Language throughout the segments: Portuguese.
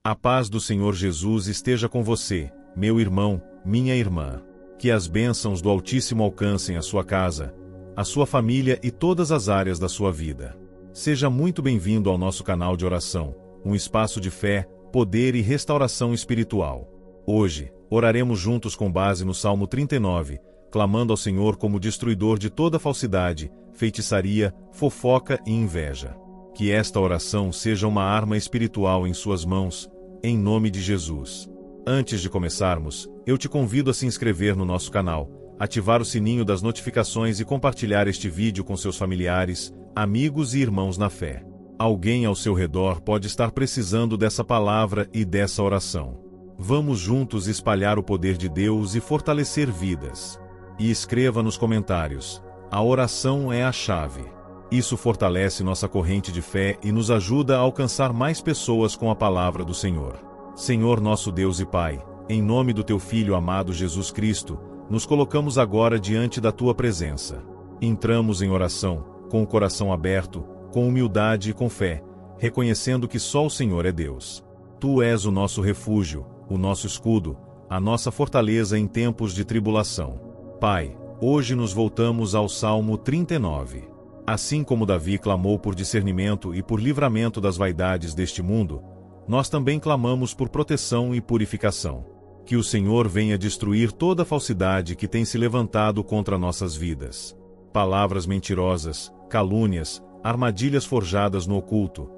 A paz do Senhor Jesus esteja com você, meu irmão, minha irmã. Que as bênçãos do Altíssimo alcancem a sua casa, a sua família e todas as áreas da sua vida. Seja muito bem-vindo ao nosso canal de oração, um espaço de fé, poder e restauração espiritual. Hoje, oraremos juntos com base no Salmo 39, clamando ao Senhor como destruidor de toda falsidade, feitiçaria, fofoca e inveja. Que esta oração seja uma arma espiritual em suas mãos, em nome de Jesus. Antes de começarmos, eu te convido a se inscrever no nosso canal, ativar o sininho das notificações e compartilhar este vídeo com seus familiares, amigos e irmãos na fé. Alguém ao seu redor pode estar precisando dessa palavra e dessa oração. Vamos juntos espalhar o poder de Deus e fortalecer vidas. E escreva nos comentários: a oração é a chave. Isso fortalece nossa corrente de fé e nos ajuda a alcançar mais pessoas com a palavra do Senhor. Senhor nosso Deus e Pai, em nome do Teu Filho amado Jesus Cristo, nos colocamos agora diante da Tua presença. Entramos em oração, com o coração aberto, com humildade e com fé, reconhecendo que só o Senhor é Deus. Tu és o nosso refúgio, o nosso escudo, a nossa fortaleza em tempos de tribulação. Pai, hoje nos voltamos ao Salmo 39. Assim como Davi clamou por discernimento e por livramento das vaidades deste mundo, nós também clamamos por proteção e purificação. Que o Senhor venha destruir toda a falsidade que tem se levantado contra nossas vidas. Palavras mentirosas, calúnias, armadilhas forjadas no oculto.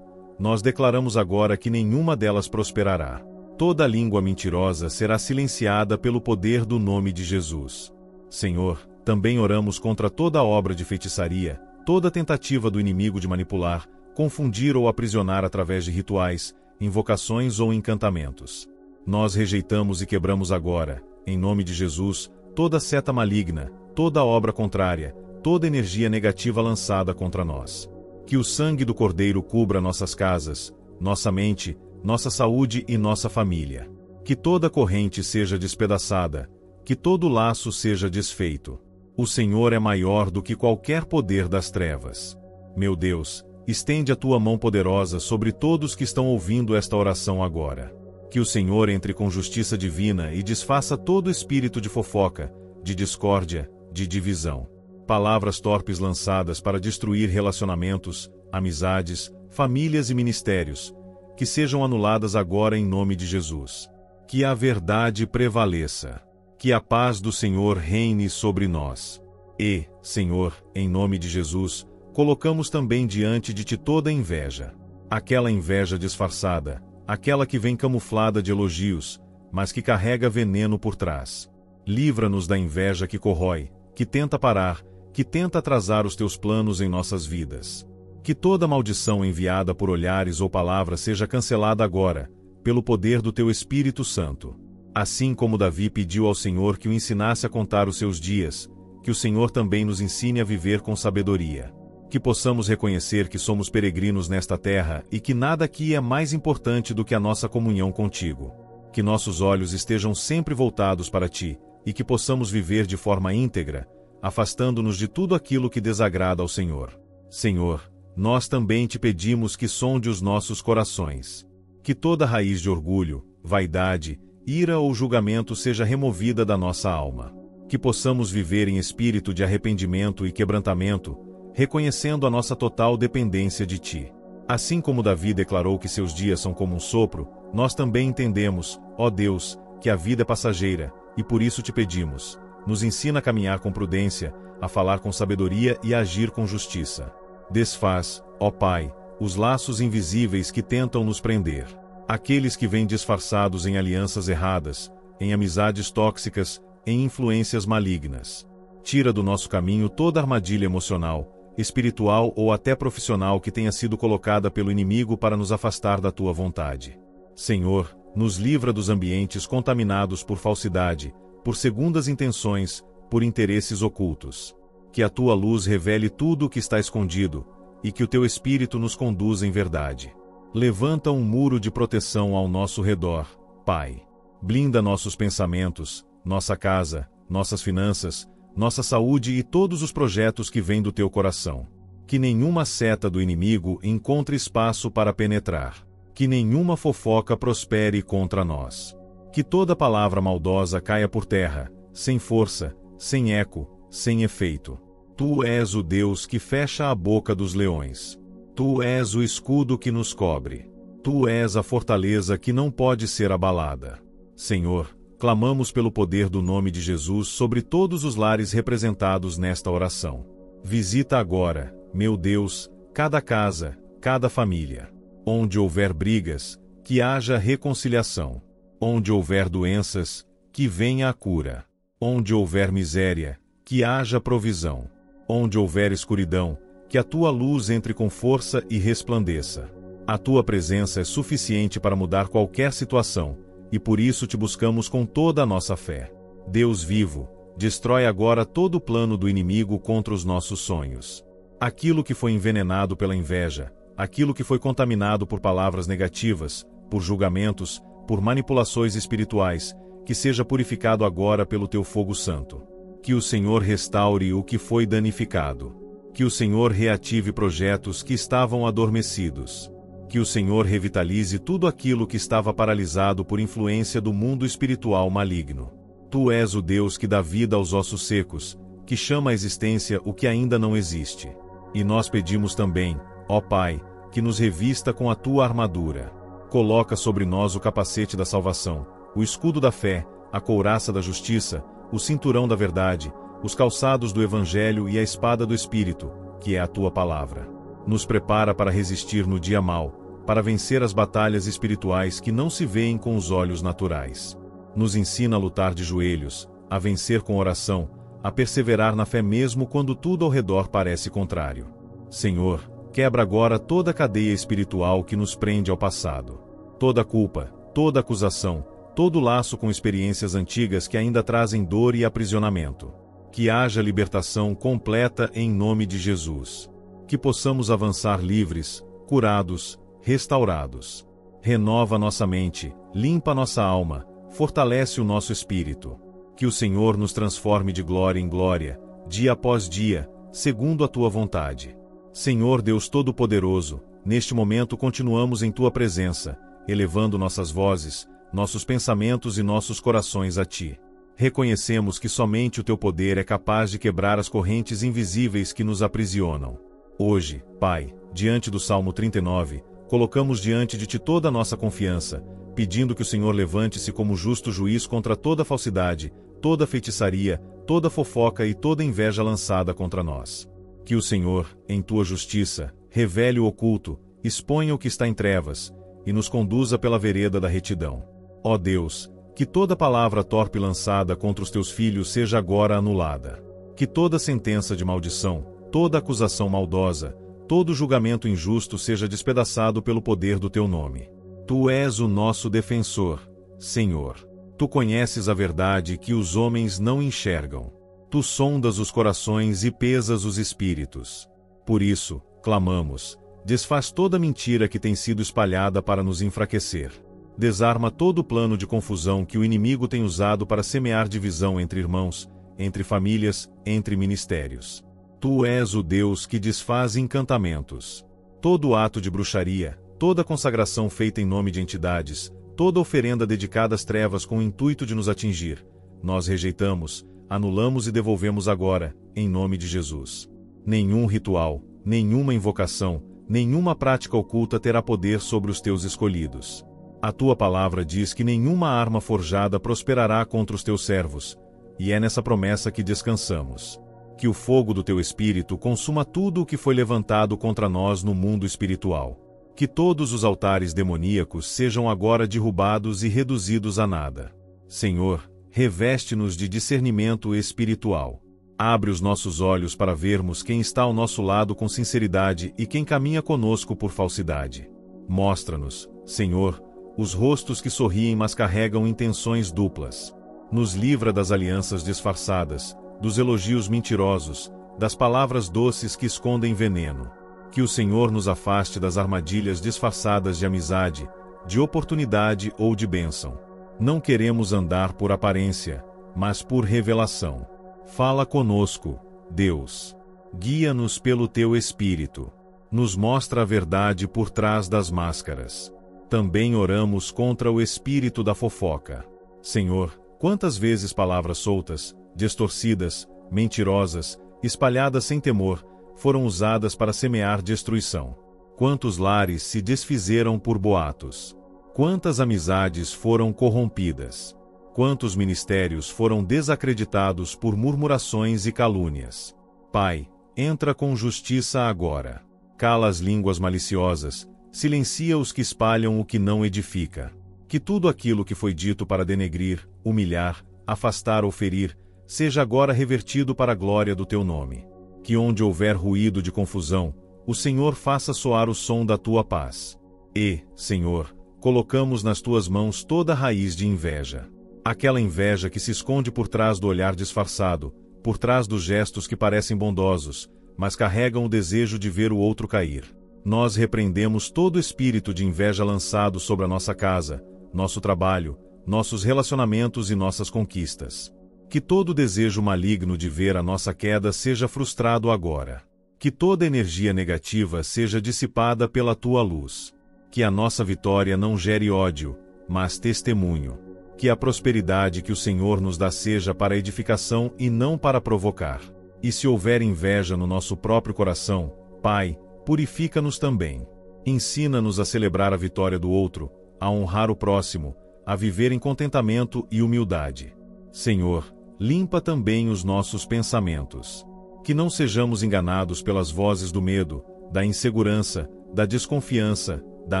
Nós declaramos agora que nenhuma delas prosperará. Toda língua mentirosa será silenciada pelo poder do nome de Jesus. Senhor, também oramos contra toda obra de feitiçaria, toda tentativa do inimigo de manipular, confundir ou aprisionar através de rituais, invocações ou encantamentos. Nós rejeitamos e quebramos agora, em nome de Jesus, toda seta maligna, toda obra contrária, toda energia negativa lançada contra nós. Que o sangue do Cordeiro cubra nossas casas, nossa mente, nossa saúde e nossa família. Que toda corrente seja despedaçada, que todo laço seja desfeito. O Senhor é maior do que qualquer poder das trevas. Meu Deus, estende a Tua mão poderosa sobre todos que estão ouvindo esta oração agora. Que o Senhor entre com justiça divina e desfaça todo espírito de fofoca, de discórdia, de divisão. Palavras torpes lançadas para destruir relacionamentos, amizades, famílias e ministérios, que sejam anuladas agora em nome de Jesus. Que a verdade prevaleça. Que a paz do Senhor reine sobre nós. E, Senhor, em nome de Jesus, colocamos também diante de Ti toda inveja. Aquela inveja disfarçada, aquela que vem camuflada de elogios, mas que carrega veneno por trás. Livra-nos da inveja que corrói, que tenta parar, que tenta atrasar os Teus planos em nossas vidas. Que toda maldição enviada por olhares ou palavras seja cancelada agora, pelo poder do Teu Espírito Santo. Assim como Davi pediu ao Senhor que o ensinasse a contar os seus dias, que o Senhor também nos ensine a viver com sabedoria. Que possamos reconhecer que somos peregrinos nesta terra e que nada aqui é mais importante do que a nossa comunhão contigo. Que nossos olhos estejam sempre voltados para Ti, e que possamos viver de forma íntegra, afastando-nos de tudo aquilo que desagrada ao Senhor. Senhor, nós também Te pedimos que sonde os nossos corações. Que toda raiz de orgulho, vaidade, ira ou julgamento seja removida da nossa alma. Que possamos viver em espírito de arrependimento e quebrantamento, reconhecendo a nossa total dependência de Ti. Assim como Davi declarou que seus dias são como um sopro, nós também entendemos, ó Deus, que a vida é passageira, e por isso Te pedimos, nos ensina a caminhar com prudência, a falar com sabedoria e a agir com justiça. Desfaz, ó Pai, os laços invisíveis que tentam nos prender. Aqueles que vêm disfarçados em alianças erradas, em amizades tóxicas, em influências malignas. Tira do nosso caminho toda armadilha emocional, espiritual ou até profissional que tenha sido colocada pelo inimigo para nos afastar da Tua vontade. Senhor, nos livra dos ambientes contaminados por falsidade, por segundas intenções, por interesses ocultos. Que a Tua luz revele tudo o que está escondido, e que o Teu Espírito nos conduza em verdade. Levanta um muro de proteção ao nosso redor, Pai. Blinda nossos pensamentos, nossa casa, nossas finanças, nossa saúde e todos os projetos que vêm do Teu coração. Que nenhuma seta do inimigo encontre espaço para penetrar. Que nenhuma fofoca prospere contra nós. Que toda palavra maldosa caia por terra, sem força, sem eco, sem efeito. Tu és o Deus que fecha a boca dos leões. Tu és o escudo que nos cobre. Tu és a fortaleza que não pode ser abalada. Senhor, clamamos pelo poder do nome de Jesus sobre todos os lares representados nesta oração. Visita agora, meu Deus, cada casa, cada família. Onde houver brigas, que haja reconciliação. Onde houver doenças, que venha a cura. Onde houver miséria, que haja provisão. Onde houver escuridão, que a tua luz entre com força e resplandeça. A tua presença é suficiente para mudar qualquer situação, e por isso te buscamos com toda a nossa fé. Deus vivo, destrói agora todo o plano do inimigo contra os nossos sonhos. Aquilo que foi envenenado pela inveja, aquilo que foi contaminado por palavras negativas, por julgamentos, por manipulações espirituais, que seja purificado agora pelo teu fogo santo. Que o Senhor restaure o que foi danificado. Que o Senhor reative projetos que estavam adormecidos. Que o Senhor revitalize tudo aquilo que estava paralisado por influência do mundo espiritual maligno. Tu és o Deus que dá vida aos ossos secos, que chama à existência o que ainda não existe. E nós pedimos também, ó Pai, que nos revista com a tua armadura. Coloca sobre nós o capacete da salvação, o escudo da fé, a couraça da justiça, o cinturão da verdade, os calçados do Evangelho e a espada do Espírito, que é a tua palavra. Nos prepara para resistir no dia mau, para vencer as batalhas espirituais que não se veem com os olhos naturais. Nos ensina a lutar de joelhos, a vencer com oração, a perseverar na fé mesmo quando tudo ao redor parece contrário. Senhor, quebra agora toda a cadeia espiritual que nos prende ao passado. Toda culpa, toda acusação, todo laço com experiências antigas que ainda trazem dor e aprisionamento. Que haja libertação completa em nome de Jesus. Que possamos avançar livres, curados, restaurados. Renova nossa mente, limpa nossa alma, fortalece o nosso espírito. Que o Senhor nos transforme de glória em glória, dia após dia, segundo a tua vontade. Senhor Deus Todo-Poderoso, neste momento continuamos em tua presença, elevando nossas vozes, nossos pensamentos e nossos corações a ti. Reconhecemos que somente o teu poder é capaz de quebrar as correntes invisíveis que nos aprisionam. Hoje, Pai, diante do Salmo 39, colocamos diante de ti toda a nossa confiança, pedindo que o Senhor levante-se como justo juiz contra toda falsidade, toda feitiçaria, toda fofoca e toda inveja lançada contra nós. Que o Senhor, em tua justiça, revele o oculto, exponha o que está em trevas, e nos conduza pela vereda da retidão. Ó Deus, que toda palavra torpe lançada contra os teus filhos seja agora anulada. Que toda sentença de maldição, toda acusação maldosa, todo julgamento injusto seja despedaçado pelo poder do teu nome. Tu és o nosso defensor, Senhor. Tu conheces a verdade que os homens não enxergam. Tu sondas os corações e pesas os espíritos. Por isso, clamamos, desfaz toda mentira que tem sido espalhada para nos enfraquecer. Desarma todo o plano de confusão que o inimigo tem usado para semear divisão entre irmãos, entre famílias, entre ministérios. Tu és o Deus que desfaz encantamentos. Todo ato de bruxaria, toda consagração feita em nome de entidades, toda oferenda dedicada às trevas com o intuito de nos atingir, nós rejeitamos, anulamos e devolvemos agora, em nome de Jesus. Nenhum ritual, nenhuma invocação, nenhuma prática oculta terá poder sobre os teus escolhidos. A tua palavra diz que nenhuma arma forjada prosperará contra os teus servos, e é nessa promessa que descansamos. Que o fogo do teu Espírito consuma tudo o que foi levantado contra nós no mundo espiritual. Que todos os altares demoníacos sejam agora derrubados e reduzidos a nada. Senhor, reveste-nos de discernimento espiritual. Abre os nossos olhos para vermos quem está ao nosso lado com sinceridade e quem caminha conosco por falsidade. Mostra-nos, Senhor, os rostos que sorriem mas carregam intenções duplas. Nos livra das alianças disfarçadas, dos elogios mentirosos, das palavras doces que escondem veneno. Que o Senhor nos afaste das armadilhas disfarçadas de amizade, de oportunidade ou de bênção. Não queremos andar por aparência, mas por revelação. Fala conosco, Deus. Guia-nos pelo teu Espírito. Nos mostra a verdade por trás das máscaras. Também oramos contra o espírito da fofoca. Senhor, quantas vezes palavras soltas, distorcidas, mentirosas, espalhadas sem temor, foram usadas para semear destruição. Quantos lares se desfizeram por boatos. Quantas amizades foram corrompidas. Quantos ministérios foram desacreditados por murmurações e calúnias. Pai, entra com justiça agora. Cala as línguas maliciosas, silencia os que espalham o que não edifica. Que tudo aquilo que foi dito para denegrir, humilhar, afastar ou ferir, seja agora revertido para a glória do teu nome. Que onde houver ruído de confusão, o Senhor faça soar o som da tua paz. E, Senhor, colocamos nas tuas mãos toda a raiz de inveja. Aquela inveja que se esconde por trás do olhar disfarçado, por trás dos gestos que parecem bondosos, mas carregam o desejo de ver o outro cair. Nós repreendemos todo espírito de inveja lançado sobre a nossa casa, nosso trabalho, nossos relacionamentos e nossas conquistas. Que todo desejo maligno de ver a nossa queda seja frustrado agora. Que toda energia negativa seja dissipada pela tua luz. Que a nossa vitória não gere ódio, mas testemunho. Que a prosperidade que o Senhor nos dá seja para edificação e não para provocar. E se houver inveja no nosso próprio coração, Pai, purifica-nos também. Ensina-nos a celebrar a vitória do outro, a honrar o próximo, a viver em contentamento e humildade. Senhor, limpa também os nossos pensamentos. Que não sejamos enganados pelas vozes do medo, da insegurança, da desconfiança, da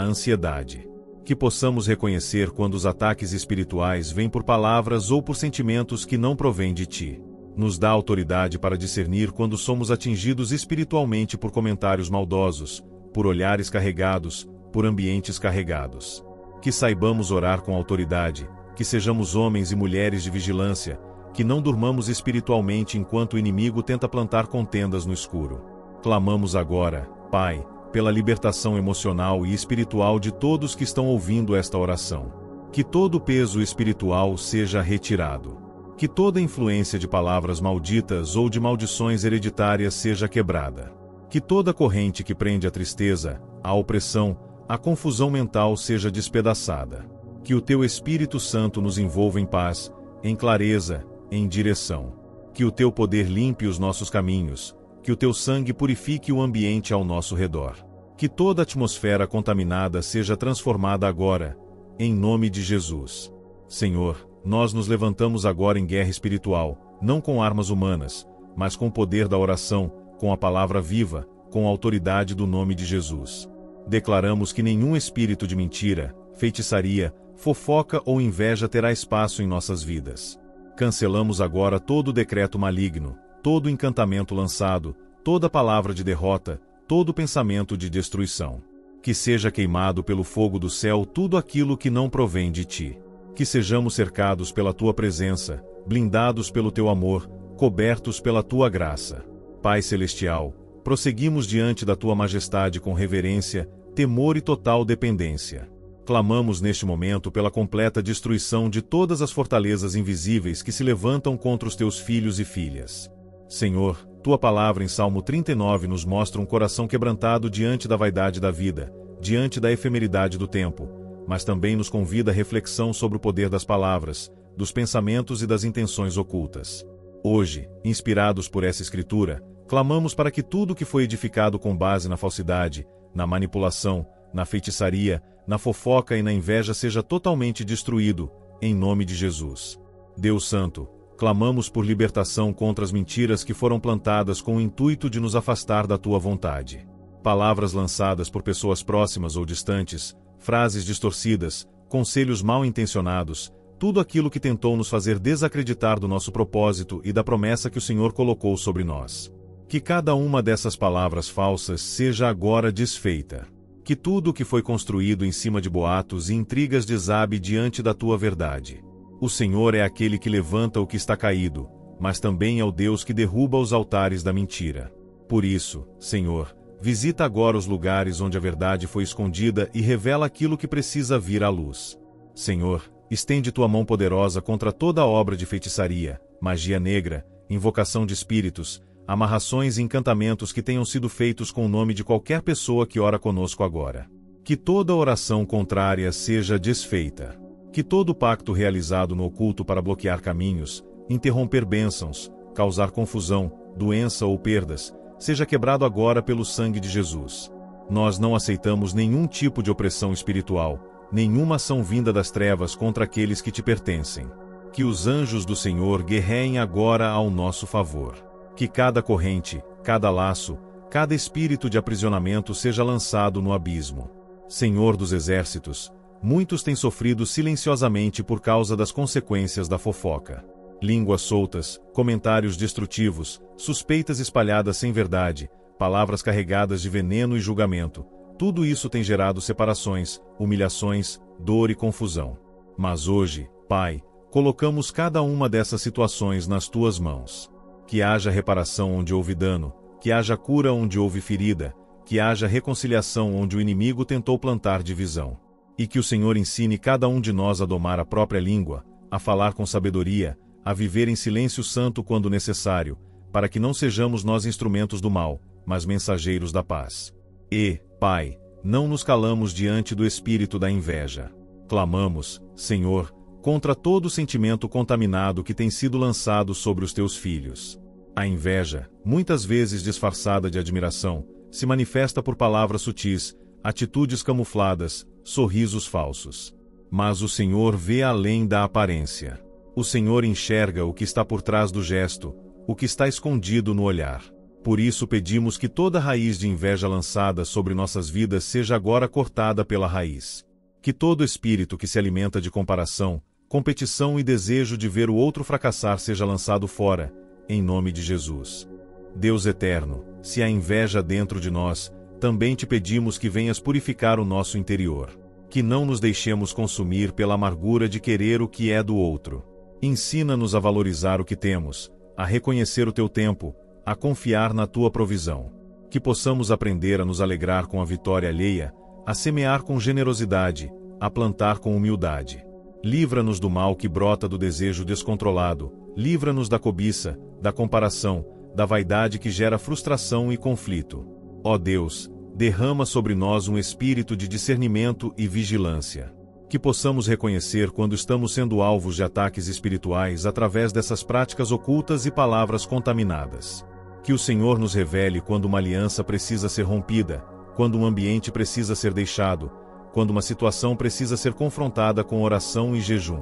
ansiedade. Que possamos reconhecer quando os ataques espirituais vêm por palavras ou por sentimentos que não provêm de ti. Nos dá autoridade para discernir quando somos atingidos espiritualmente por comentários maldosos, por olhares carregados, por ambientes carregados. Que saibamos orar com autoridade, que sejamos homens e mulheres de vigilância, que não durmamos espiritualmente enquanto o inimigo tenta plantar contendas no escuro. Clamamos agora, Pai, pela libertação emocional e espiritual de todos que estão ouvindo esta oração. Que todo o peso espiritual seja retirado. Que toda influência de palavras malditas ou de maldições hereditárias seja quebrada. Que toda corrente que prende a tristeza, a opressão, a confusão mental seja despedaçada. Que o teu Espírito Santo nos envolva em paz, em clareza, em direção. Que o teu poder limpe os nossos caminhos, que o teu sangue purifique o ambiente ao nosso redor. Que toda atmosfera contaminada seja transformada agora, em nome de Jesus. Senhor, nós nos levantamos agora em guerra espiritual, não com armas humanas, mas com o poder da oração, com a palavra viva, com a autoridade do nome de Jesus. Declaramos que nenhum espírito de mentira, feitiçaria, fofoca ou inveja terá espaço em nossas vidas. Cancelamos agora todo o decreto maligno, todo o encantamento lançado, toda palavra de derrota, todo pensamento de destruição. Que seja queimado pelo fogo do céu tudo aquilo que não provém de ti. Que sejamos cercados pela tua presença, blindados pelo teu amor, cobertos pela tua graça. Pai Celestial, prosseguimos diante da tua majestade com reverência, temor e total dependência. Clamamos neste momento pela completa destruição de todas as fortalezas invisíveis que se levantam contra os teus filhos e filhas. Senhor, tua palavra em Salmo 39 nos mostra um coração quebrantado diante da vaidade da vida, diante da efemeridade do tempo, mas também nos convida à reflexão sobre o poder das palavras, dos pensamentos e das intenções ocultas. Hoje, inspirados por essa escritura, clamamos para que tudo que foi edificado com base na falsidade, na manipulação, na feitiçaria, na fofoca e na inveja seja totalmente destruído, em nome de Jesus. Deus Santo, clamamos por libertação contra as mentiras que foram plantadas com o intuito de nos afastar da tua vontade. Palavras lançadas por pessoas próximas ou distantes, frases distorcidas, conselhos mal intencionados, tudo aquilo que tentou nos fazer desacreditar do nosso propósito e da promessa que o Senhor colocou sobre nós. Que cada uma dessas palavras falsas seja agora desfeita. Que tudo o que foi construído em cima de boatos e intrigas desabe diante da tua verdade. O Senhor é aquele que levanta o que está caído, mas também é o Deus que derruba os altares da mentira. Por isso, Senhor, visita agora os lugares onde a verdade foi escondida e revela aquilo que precisa vir à luz. Senhor, estende tua mão poderosa contra toda obra de feitiçaria, magia negra, invocação de espíritos, amarrações e encantamentos que tenham sido feitos com o nome de qualquer pessoa que ora conosco agora. Que toda oração contrária seja desfeita. Que todo pacto realizado no oculto para bloquear caminhos, interromper bênçãos, causar confusão, doença ou perdas, seja quebrado agora pelo sangue de Jesus. Nós não aceitamos nenhum tipo de opressão espiritual, nenhuma ação vinda das trevas contra aqueles que te pertencem. Que os anjos do Senhor guerreiem agora ao nosso favor. Que cada corrente, cada laço, cada espírito de aprisionamento seja lançado no abismo. Senhor dos exércitos, muitos têm sofrido silenciosamente por causa das consequências da fofoca. Línguas soltas, comentários destrutivos, suspeitas espalhadas sem verdade, palavras carregadas de veneno e julgamento, tudo isso tem gerado separações, humilhações, dor e confusão. Mas hoje, Pai, colocamos cada uma dessas situações nas tuas mãos. Que haja reparação onde houve dano, que haja cura onde houve ferida, que haja reconciliação onde o inimigo tentou plantar divisão. E que o Senhor ensine cada um de nós a domar a própria língua, a falar com sabedoria, a viver em silêncio santo quando necessário, para que não sejamos nós instrumentos do mal, mas mensageiros da paz. E, Pai, não nos calamos diante do espírito da inveja. Clamamos, Senhor, contra todo sentimento contaminado que tem sido lançado sobre os teus filhos. A inveja, muitas vezes disfarçada de admiração, se manifesta por palavras sutis, atitudes camufladas, sorrisos falsos. Mas o Senhor vê além da aparência. O Senhor enxerga o que está por trás do gesto, o que está escondido no olhar. Por isso pedimos que toda raiz de inveja lançada sobre nossas vidas seja agora cortada pela raiz. Que todo espírito que se alimenta de comparação, competição e desejo de ver o outro fracassar seja lançado fora, em nome de Jesus. Deus eterno, se há inveja dentro de nós, também te pedimos que venhas purificar o nosso interior. Que não nos deixemos consumir pela amargura de querer o que é do outro. Ensina-nos a valorizar o que temos, a reconhecer o teu tempo, a confiar na tua provisão. Que possamos aprender a nos alegrar com a vitória alheia, a semear com generosidade, a plantar com humildade. Livra-nos do mal que brota do desejo descontrolado, livra-nos da cobiça, da comparação, da vaidade que gera frustração e conflito. Ó Deus, derrama sobre nós um espírito de discernimento e vigilância. Que possamos reconhecer quando estamos sendo alvos de ataques espirituais através dessas práticas ocultas e palavras contaminadas. Que o Senhor nos revele quando uma aliança precisa ser rompida, quando um ambiente precisa ser deixado, quando uma situação precisa ser confrontada com oração e jejum.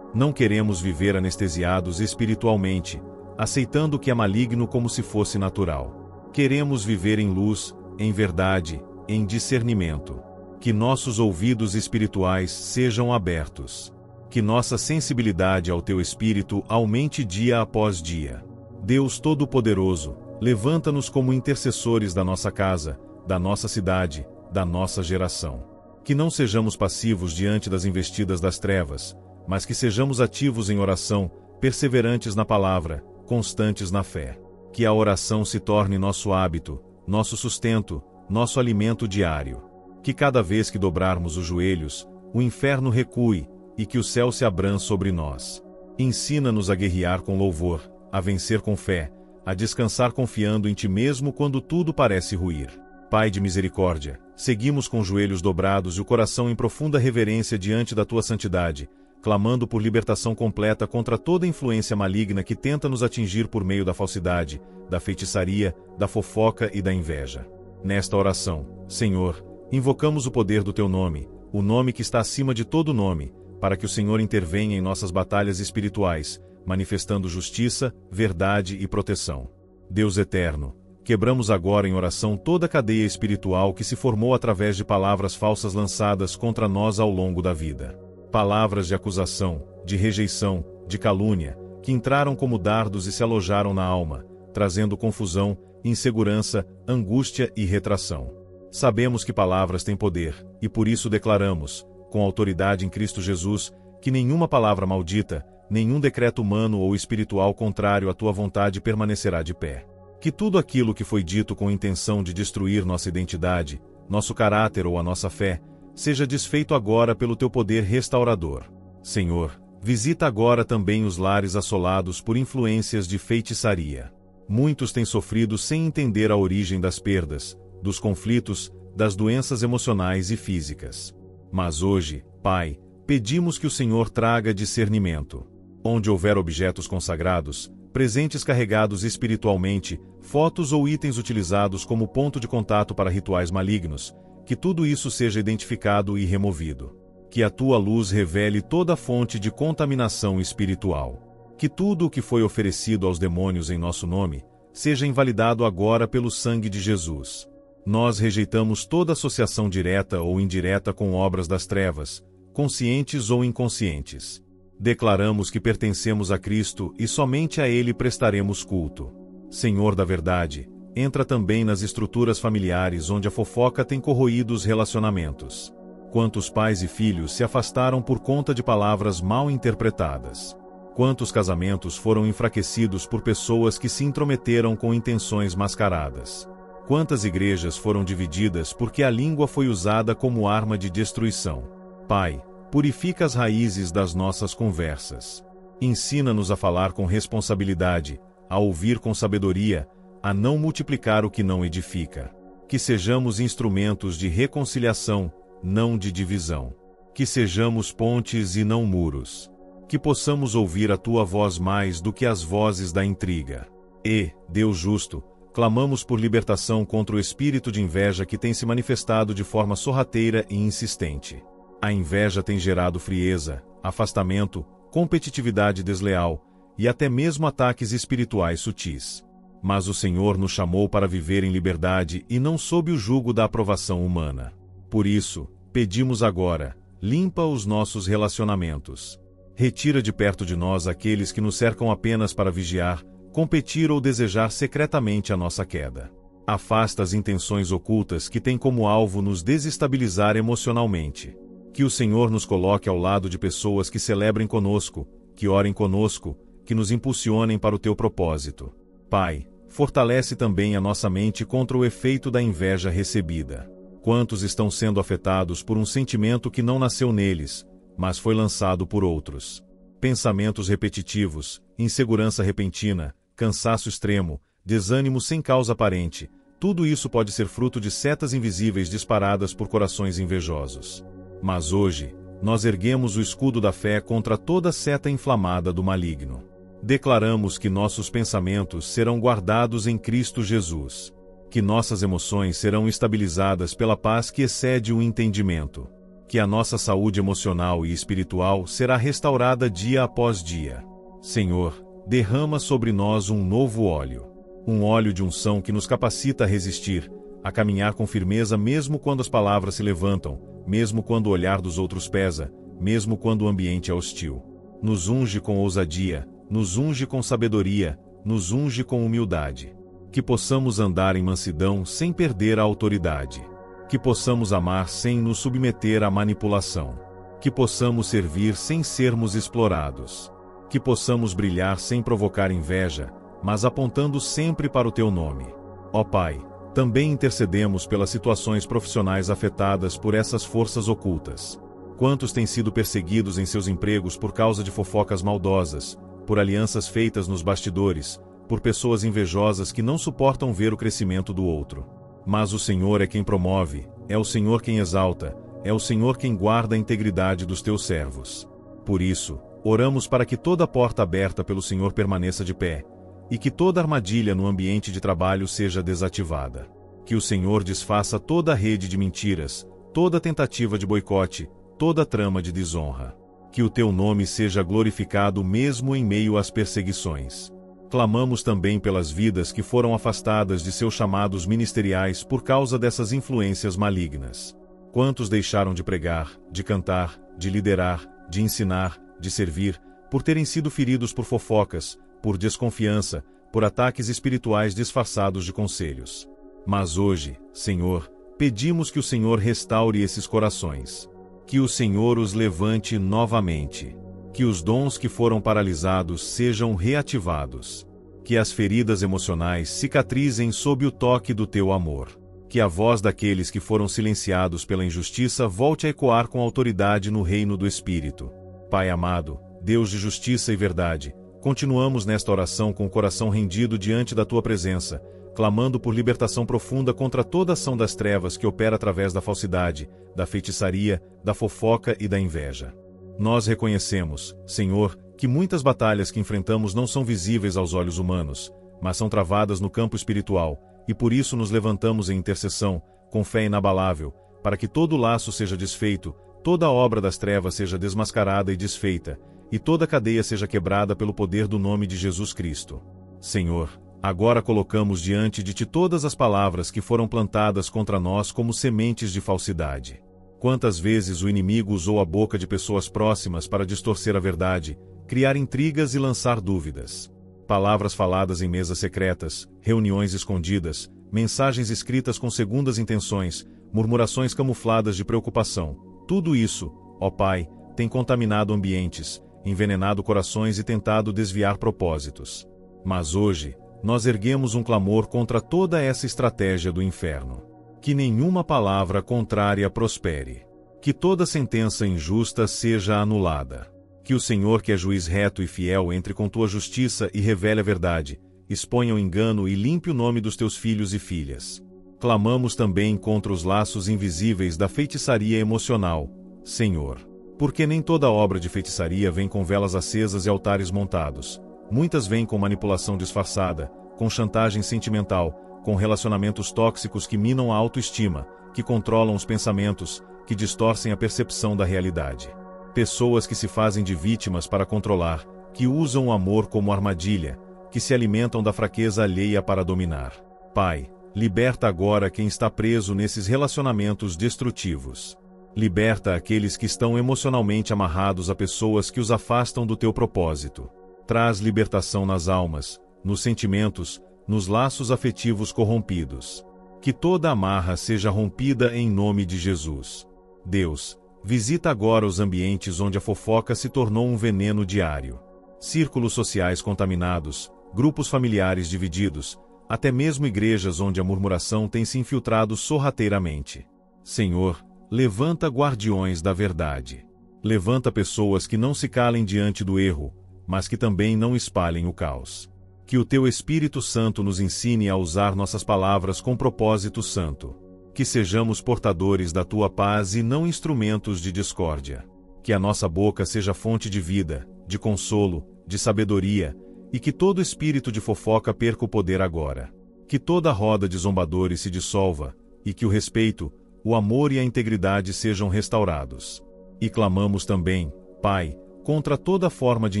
Não queremos viver anestesiados espiritualmente, aceitando o que é maligno como se fosse natural. Queremos viver em luz, em verdade, em discernimento. Que nossos ouvidos espirituais sejam abertos. Que nossa sensibilidade ao teu Espírito aumente dia após dia. Deus Todo-Poderoso, levanta-nos como intercessores da nossa casa, da nossa cidade, da nossa geração. Que não sejamos passivos diante das investidas das trevas, mas que sejamos ativos em oração, perseverantes na palavra, constantes na fé. Que a oração se torne nosso hábito, nosso sustento, nosso alimento diário. Que cada vez que dobrarmos os joelhos, o inferno recue, e que o céu se abra sobre nós. Ensina-nos a guerrear com louvor, a vencer com fé, a descansar confiando em Ti mesmo quando tudo parece ruir. Pai de misericórdia, seguimos com os joelhos dobrados e o coração em profunda reverência diante da Tua santidade, clamando por libertação completa contra toda influência maligna que tenta nos atingir por meio da falsidade, da feitiçaria, da fofoca e da inveja. Nesta oração, Senhor, invocamos o poder do Teu nome, o nome que está acima de todo nome, para que o Senhor intervenha em nossas batalhas espirituais, manifestando justiça, verdade e proteção. Deus eterno, quebramos agora em oração toda a cadeia espiritual que se formou através de palavras falsas lançadas contra nós ao longo da vida. Palavras de acusação, de rejeição, de calúnia, que entraram como dardos e se alojaram na alma, trazendo confusão, insegurança, angústia e retração. Sabemos que palavras têm poder, e por isso declaramos, com autoridade em Cristo Jesus, que nenhuma palavra maldita, nenhum decreto humano ou espiritual contrário à Tua vontade permanecerá de pé. Que tudo aquilo que foi dito com intenção de destruir nossa identidade, nosso caráter ou a nossa fé, seja desfeito agora pelo Teu poder restaurador. Senhor, visita agora também os lares assolados por influências de feitiçaria. Muitos têm sofrido sem entender a origem das perdas, dos conflitos, das doenças emocionais e físicas. Mas hoje, Pai, pedimos que o Senhor traga discernimento. Onde houver objetos consagrados, presentes carregados espiritualmente, fotos ou itens utilizados como ponto de contato para rituais malignos, que tudo isso seja identificado e removido. Que a tua luz revele toda fonte de contaminação espiritual. Que tudo o que foi oferecido aos demônios em nosso nome, seja invalidado agora pelo sangue de Jesus. Nós rejeitamos toda associação direta ou indireta com obras das trevas, conscientes ou inconscientes. Declaramos que pertencemos a Cristo e somente a Ele prestaremos culto. Senhor da verdade, entra também nas estruturas familiares onde a fofoca tem corroído os relacionamentos. Quantos pais e filhos se afastaram por conta de palavras mal interpretadas? Quantos casamentos foram enfraquecidos por pessoas que se intrometeram com intenções mascaradas? Quantas igrejas foram divididas porque a língua foi usada como arma de destruição? Pai, purifica as raízes das nossas conversas. Ensina-nos a falar com responsabilidade, a ouvir com sabedoria, a não multiplicar o que não edifica. Que sejamos instrumentos de reconciliação, não de divisão. Que sejamos pontes e não muros. Que possamos ouvir a tua voz mais do que as vozes da intriga. E, Deus justo, clamamos por libertação contra o espírito de inveja que tem se manifestado de forma sorrateira e insistente. A inveja tem gerado frieza, afastamento, competitividade desleal e até mesmo ataques espirituais sutis. Mas o Senhor nos chamou para viver em liberdade e não sob o jugo da aprovação humana. Por isso, pedimos agora, limpa os nossos relacionamentos. Retira de perto de nós aqueles que nos cercam apenas para vigiar, competir ou desejar secretamente a nossa queda. Afasta as intenções ocultas que têm como alvo nos desestabilizar emocionalmente. Que o Senhor nos coloque ao lado de pessoas que celebrem conosco, que orem conosco, que nos impulsionem para o teu propósito. Pai, fortalece também a nossa mente contra o efeito da inveja recebida. Quantos estão sendo afetados por um sentimento que não nasceu neles, mas foi lançado por outros? Pensamentos repetitivos, insegurança repentina, cansaço extremo, desânimo sem causa aparente, tudo isso pode ser fruto de setas invisíveis disparadas por corações invejosos. Mas hoje, nós erguemos o escudo da fé contra toda seta inflamada do maligno. Declaramos que nossos pensamentos serão guardados em Cristo Jesus. Que nossas emoções serão estabilizadas pela paz que excede o entendimento. Que a nossa saúde emocional e espiritual será restaurada dia após dia. Senhor, derrama sobre nós um novo óleo. Um óleo de unção que nos capacita a resistir, a caminhar com firmeza mesmo quando as palavras se levantam, mesmo quando o olhar dos outros pesa, mesmo quando o ambiente é hostil. Nos unge com ousadia, nos unge com sabedoria, nos unge com humildade. Que possamos andar em mansidão sem perder a autoridade. Que possamos amar sem nos submeter à manipulação. Que possamos servir sem sermos explorados. Que possamos brilhar sem provocar inveja, mas apontando sempre para o teu nome. Ó Pai, também intercedemos pelas situações profissionais afetadas por essas forças ocultas. Quantos têm sido perseguidos em seus empregos por causa de fofocas maldosas, por alianças feitas nos bastidores, por pessoas invejosas que não suportam ver o crescimento do outro. Mas o Senhor é quem promove, é o Senhor quem exalta, é o Senhor quem guarda a integridade dos teus servos. Por isso, oramos para que toda porta aberta pelo Senhor permaneça de pé, e que toda armadilha no ambiente de trabalho seja desativada. Que o Senhor desfaça toda a rede de mentiras, toda tentativa de boicote, toda trama de desonra. Que o teu nome seja glorificado mesmo em meio às perseguições. Clamamos também pelas vidas que foram afastadas de seus chamados ministeriais por causa dessas influências malignas. Quantos deixaram de pregar, de cantar, de liderar, de ensinar, de servir, por terem sido feridos por fofocas, por desconfiança, por ataques espirituais disfarçados de conselhos. Mas hoje, Senhor, pedimos que o Senhor restaure esses corações. Que o Senhor os levante novamente. Que os dons que foram paralisados sejam reativados. Que as feridas emocionais cicatrizem sob o toque do teu amor. Que a voz daqueles que foram silenciados pela injustiça volte a ecoar com autoridade no reino do Espírito. Pai amado, Deus de justiça e verdade, Continuamos nesta oração com o coração rendido diante da tua presença, clamando por libertação profunda contra toda ação das trevas que opera através da falsidade, da feitiçaria, da fofoca e da inveja. Nós reconhecemos, Senhor, que muitas batalhas que enfrentamos não são visíveis aos olhos humanos, mas são travadas no campo espiritual, e por isso nos levantamos em intercessão, com fé inabalável, para que todo laço seja desfeito, toda obra das trevas seja desmascarada e desfeita, e toda cadeia seja quebrada pelo poder do nome de Jesus Cristo. Senhor, agora colocamos diante de Ti todas as palavras que foram plantadas contra nós como sementes de falsidade. Quantas vezes o inimigo usou a boca de pessoas próximas para distorcer a verdade, criar intrigas e lançar dúvidas. Palavras faladas em mesas secretas, reuniões escondidas, mensagens escritas com segundas intenções, murmurações camufladas de preocupação. Tudo isso, ó Pai, tem contaminado ambientes, envenenado corações e tentado desviar propósitos. Mas hoje, nós erguemos um clamor contra toda essa estratégia do inferno. Que nenhuma palavra contrária prospere. Que toda sentença injusta seja anulada. Que o Senhor, que é juiz reto e fiel, entre com tua justiça e revele a verdade, exponha o engano e limpe o nome dos teus filhos e filhas. Clamamos também contra os laços invisíveis da feitiçaria emocional, Senhor. Porque nem toda obra de feitiçaria vem com velas acesas e altares montados. Muitas vêm com manipulação disfarçada, com chantagem sentimental, com relacionamentos tóxicos que minam a autoestima, que controlam os pensamentos, que distorcem a percepção da realidade. Pessoas que se fazem de vítimas para controlar, que usam o amor como armadilha, que se alimentam da fraqueza alheia para dominar. Pai, liberta agora quem está preso nesses relacionamentos destrutivos. Liberta aqueles que estão emocionalmente amarrados a pessoas que os afastam do teu propósito. Traz libertação nas almas, nos sentimentos, nos laços afetivos corrompidos. Que toda amarra seja rompida em nome de Jesus. Deus, visita agora os ambientes onde a fofoca se tornou um veneno diário. Círculos sociais contaminados, grupos familiares divididos, até mesmo igrejas onde a murmuração tem se infiltrado sorrateiramente. Senhor, levanta guardiões da verdade. Levanta pessoas que não se calem diante do erro, mas que também não espalhem o caos. Que o Teu Espírito Santo nos ensine a usar nossas palavras com propósito santo. Que sejamos portadores da Tua paz e não instrumentos de discórdia. Que a nossa boca seja fonte de vida, de consolo, de sabedoria, e que todo espírito de fofoca perca o poder agora. Que toda roda de zombadores se dissolva, e que o respeito, o amor e a integridade sejam restaurados. E clamamos também, Pai, contra toda forma de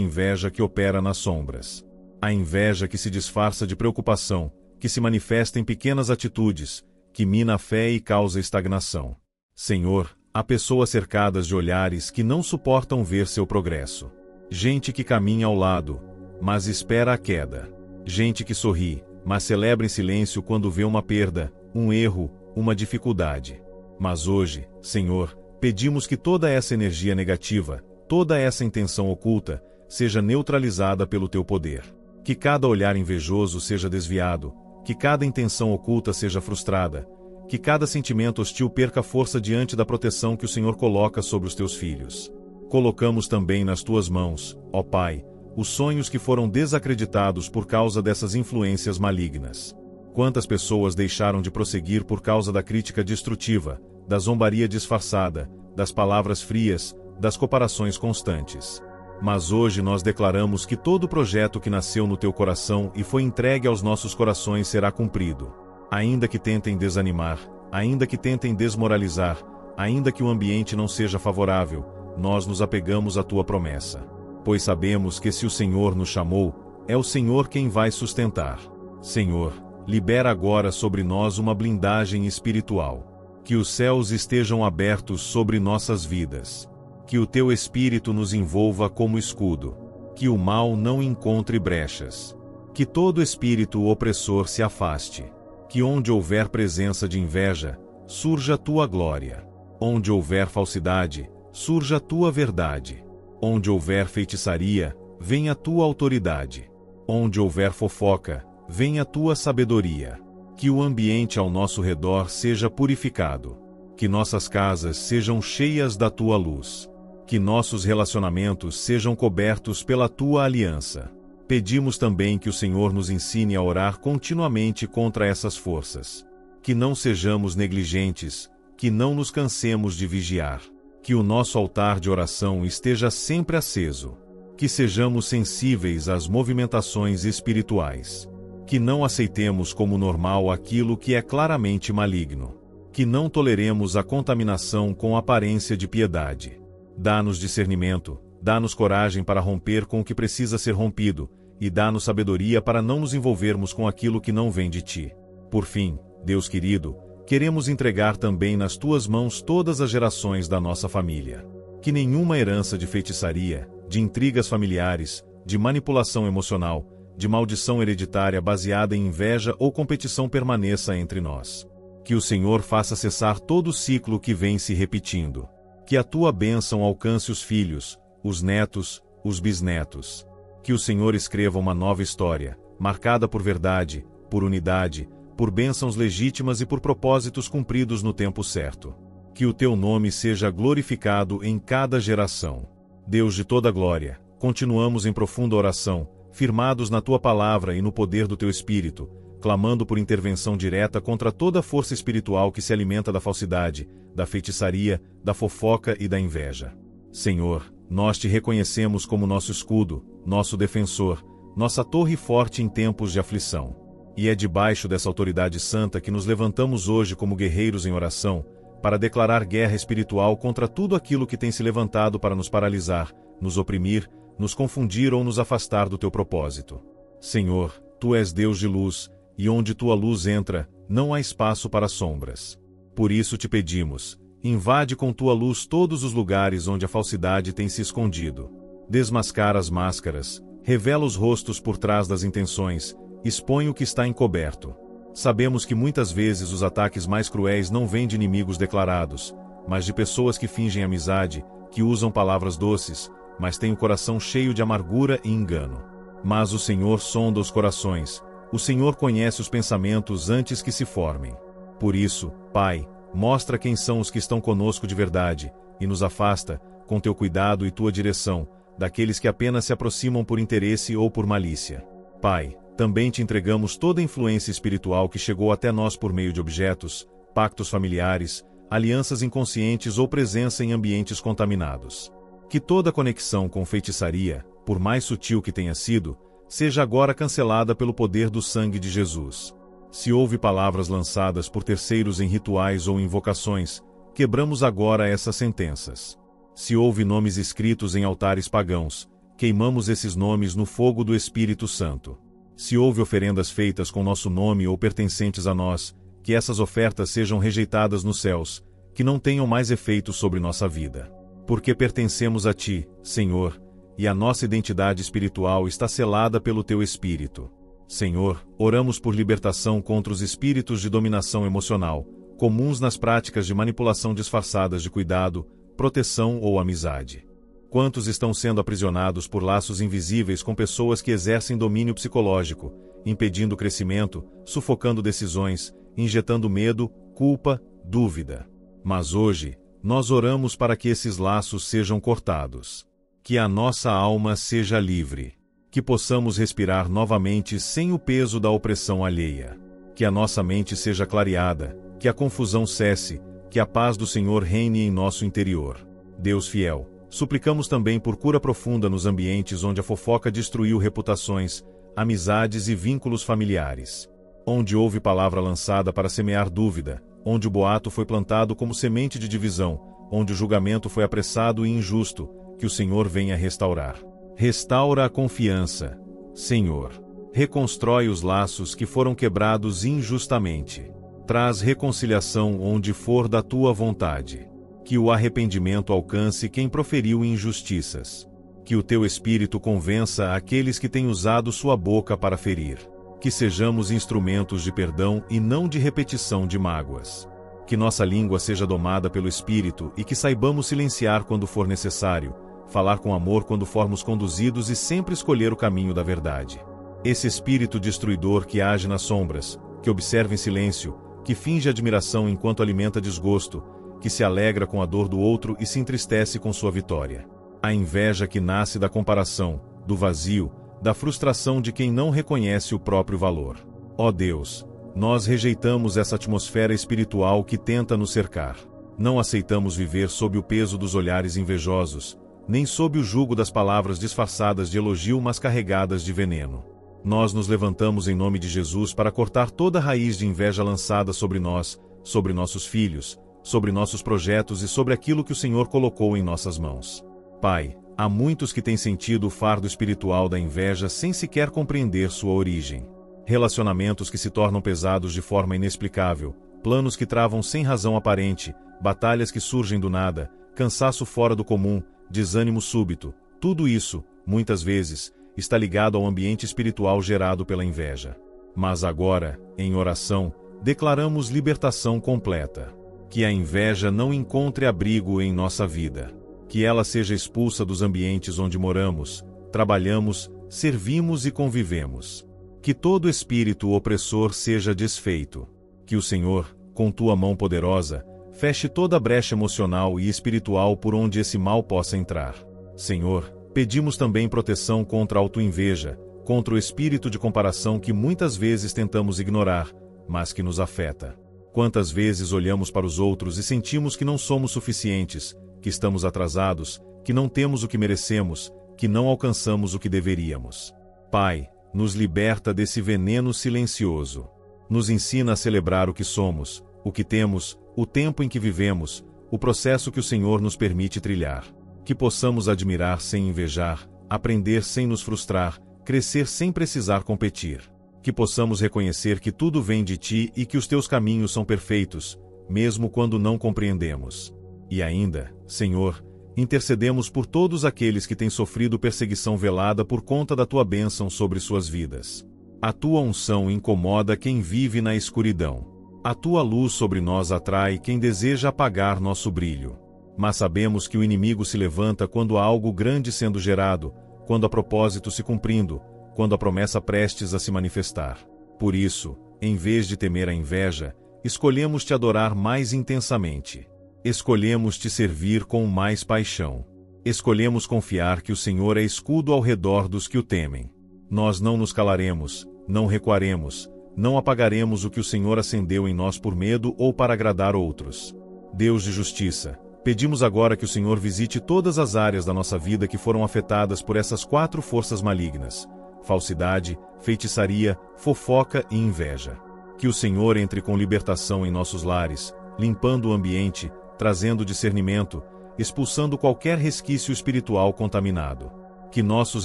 inveja que opera nas sombras. A inveja que se disfarça de preocupação, que se manifesta em pequenas atitudes, que mina a fé e causa estagnação. Senhor, há pessoas cercadas de olhares que não suportam ver seu progresso. Gente que caminha ao lado, mas espera a queda. Gente que sorri, mas celebra em silêncio quando vê uma perda, um erro, uma dificuldade. Mas hoje, Senhor, pedimos que toda essa energia negativa, toda essa intenção oculta, seja neutralizada pelo Teu poder. Que cada olhar invejoso seja desviado, que cada intenção oculta seja frustrada, que cada sentimento hostil perca força diante da proteção que o Senhor coloca sobre os Teus filhos. Colocamos também nas Tuas mãos, ó Pai, os sonhos que foram desacreditados por causa dessas influências malignas. Quantas pessoas deixaram de prosseguir por causa da crítica destrutiva, da zombaria disfarçada, das palavras frias, das comparações constantes. Mas hoje nós declaramos que todo projeto que nasceu no Teu coração e foi entregue aos nossos corações será cumprido. Ainda que tentem desanimar, ainda que tentem desmoralizar, ainda que o ambiente não seja favorável, nós nos apegamos à Tua promessa. Pois sabemos que se o Senhor nos chamou, é o Senhor quem vai sustentar. Senhor, libera agora sobre nós uma blindagem espiritual. Que os céus estejam abertos sobre nossas vidas. Que o Teu Espírito nos envolva como escudo. Que o mal não encontre brechas. Que todo espírito opressor se afaste. Que onde houver presença de inveja, surja a Tua glória. Onde houver falsidade, surja a Tua verdade. Onde houver feitiçaria, venha a Tua autoridade. Onde houver fofoca, venha a Tua sabedoria. Que o ambiente ao nosso redor seja purificado. Que nossas casas sejam cheias da Tua luz. Que nossos relacionamentos sejam cobertos pela Tua aliança. Pedimos também que o Senhor nos ensine a orar continuamente contra essas forças. Que não sejamos negligentes, que não nos cansemos de vigiar. Que o nosso altar de oração esteja sempre aceso. Que sejamos sensíveis às movimentações espirituais. Que não aceitemos como normal aquilo que é claramente maligno. Que não toleremos a contaminação com aparência de piedade. Dá-nos discernimento, dá-nos coragem para romper com o que precisa ser rompido, e dá-nos sabedoria para não nos envolvermos com aquilo que não vem de ti. Por fim, Deus querido, queremos entregar também nas tuas mãos todas as gerações da nossa família. Que nenhuma herança de feitiçaria, de intrigas familiares, de manipulação emocional, de maldição hereditária baseada em inveja ou competição permaneça entre nós. Que o Senhor faça cessar todo o ciclo que vem se repetindo. Que a tua bênção alcance os filhos, os netos, os bisnetos. Que o Senhor escreva uma nova história, marcada por verdade, por unidade, por bênçãos legítimas e por propósitos cumpridos no tempo certo. Que o teu nome seja glorificado em cada geração. Deus de toda glória, continuamos em profunda oração, firmados na tua palavra e no poder do teu Espírito, clamando por intervenção direta contra toda força espiritual que se alimenta da falsidade, da feitiçaria, da fofoca e da inveja. Senhor, nós te reconhecemos como nosso escudo, nosso defensor, nossa torre forte em tempos de aflição. E é debaixo dessa autoridade santa que nos levantamos hoje como guerreiros em oração, para declarar guerra espiritual contra tudo aquilo que tem se levantado para nos paralisar, nos oprimir, nos confundir ou nos afastar do teu propósito. Senhor, tu és Deus de luz, e onde tua luz entra, não há espaço para sombras. Por isso te pedimos, invade com tua luz todos os lugares onde a falsidade tem se escondido. Desmascara as máscaras, revela os rostos por trás das intenções, expõe o que está encoberto. Sabemos que muitas vezes os ataques mais cruéis não vêm de inimigos declarados, mas de pessoas que fingem amizade, que usam palavras doces, mas têm o coração cheio de amargura e engano. Mas o Senhor sonda os corações, o Senhor conhece os pensamentos antes que se formem. Por isso, Pai, mostra quem são os que estão conosco de verdade, e nos afasta, com teu cuidado e tua direção, daqueles que apenas se aproximam por interesse ou por malícia. Pai, também te entregamos toda a influência espiritual que chegou até nós por meio de objetos, pactos familiares, alianças inconscientes ou presença em ambientes contaminados. Que toda conexão com feitiçaria, por mais sutil que tenha sido, seja agora cancelada pelo poder do sangue de Jesus. Se houve palavras lançadas por terceiros em rituais ou invocações, quebramos agora essas sentenças. Se houve nomes escritos em altares pagãos, queimamos esses nomes no fogo do Espírito Santo. Se houve oferendas feitas com nosso nome ou pertencentes a nós, que essas ofertas sejam rejeitadas nos céus, que não tenham mais efeito sobre nossa vida. Porque pertencemos a Ti, Senhor, e a nossa identidade espiritual está selada pelo Teu Espírito. Senhor, oramos por libertação contra os espíritos de dominação emocional, comuns nas práticas de manipulação disfarçadas de cuidado, proteção ou amizade. Quantos estão sendo aprisionados por laços invisíveis com pessoas que exercem domínio psicológico, impedindo o crescimento, sufocando decisões, injetando medo, culpa, dúvida. Mas hoje, nós oramos para que esses laços sejam cortados. Que a nossa alma seja livre. Que possamos respirar novamente sem o peso da opressão alheia. Que a nossa mente seja clareada, que a confusão cesse, que a paz do Senhor reine em nosso interior. Deus fiel, suplicamos também por cura profunda nos ambientes onde a fofoca destruiu reputações, amizades e vínculos familiares. Onde houve palavra lançada para semear dúvida, onde o boato foi plantado como semente de divisão, onde o julgamento foi apressado e injusto, que o Senhor venha restaurar. Restaura a confiança, Senhor. Reconstrói os laços que foram quebrados injustamente. Traz reconciliação onde for da tua vontade. Que o arrependimento alcance quem proferiu injustiças. Que o teu Espírito convença aqueles que têm usado sua boca para ferir. Que sejamos instrumentos de perdão e não de repetição de mágoas. Que nossa língua seja domada pelo Espírito e que saibamos silenciar quando for necessário, falar com amor quando formos conduzidos e sempre escolher o caminho da verdade. Esse espírito destruidor que age nas sombras, que observa em silêncio, que finge admiração enquanto alimenta desgosto, que se alegra com a dor do outro e se entristece com sua vitória. A inveja que nasce da comparação, do vazio, da frustração de quem não reconhece o próprio valor. Ó Deus, nós rejeitamos essa atmosfera espiritual que tenta nos cercar. Não aceitamos viver sob o peso dos olhares invejosos, nem sob o jugo das palavras disfarçadas de elogio mas carregadas de veneno. Nós nos levantamos em nome de Jesus para cortar toda raiz de inveja lançada sobre nós, sobre nossos filhos, sobre nossos projetos e sobre aquilo que o Senhor colocou em nossas mãos. Pai, há muitos que têm sentido o fardo espiritual da inveja sem sequer compreender sua origem. Relacionamentos que se tornam pesados de forma inexplicável, planos que travam sem razão aparente, batalhas que surgem do nada, cansaço fora do comum, desânimo súbito, tudo isso, muitas vezes, está ligado ao ambiente espiritual gerado pela inveja. Mas agora, em oração, declaramos libertação completa. Que a inveja não encontre abrigo em nossa vida. Que ela seja expulsa dos ambientes onde moramos, trabalhamos, servimos e convivemos. Que todo espírito opressor seja desfeito. Que o Senhor, com tua mão poderosa, feche toda brecha emocional e espiritual por onde esse mal possa entrar. Senhor, pedimos também proteção contra a autoinveja, contra o espírito de comparação que muitas vezes tentamos ignorar, mas que nos afeta. Quantas vezes olhamos para os outros e sentimos que não somos suficientes, que estamos atrasados, que não temos o que merecemos, que não alcançamos o que deveríamos. Pai, nos liberta desse veneno silencioso. Nos ensina a celebrar o que somos, o que temos, o tempo em que vivemos, o processo que o Senhor nos permite trilhar. Que possamos admirar sem invejar, aprender sem nos frustrar, crescer sem precisar competir. Que possamos reconhecer que tudo vem de Ti e que os Teus caminhos são perfeitos, mesmo quando não compreendemos. E ainda, Senhor, intercedemos por todos aqueles que têm sofrido perseguição velada por conta da Tua bênção sobre suas vidas. A Tua unção incomoda quem vive na escuridão. A Tua luz sobre nós atrai quem deseja apagar nosso brilho. Mas sabemos que o inimigo se levanta quando há algo grande sendo gerado, quando há propósito se cumprindo, quando a promessa prestes a se manifestar. Por isso, em vez de temer a inveja, escolhemos Te adorar mais intensamente. Escolhemos Te servir com mais paixão. Escolhemos confiar que o Senhor é escudo ao redor dos que o temem. Nós não nos calaremos, não recuaremos, não apagaremos o que o Senhor acendeu em nós por medo ou para agradar outros. Deus de justiça, pedimos agora que o Senhor visite todas as áreas da nossa vida que foram afetadas por essas 4 forças malignas: falsidade, feitiçaria, fofoca e inveja. Que o Senhor entre com libertação em nossos lares, limpando o ambiente, trazendo discernimento, expulsando qualquer resquício espiritual contaminado. Que nossos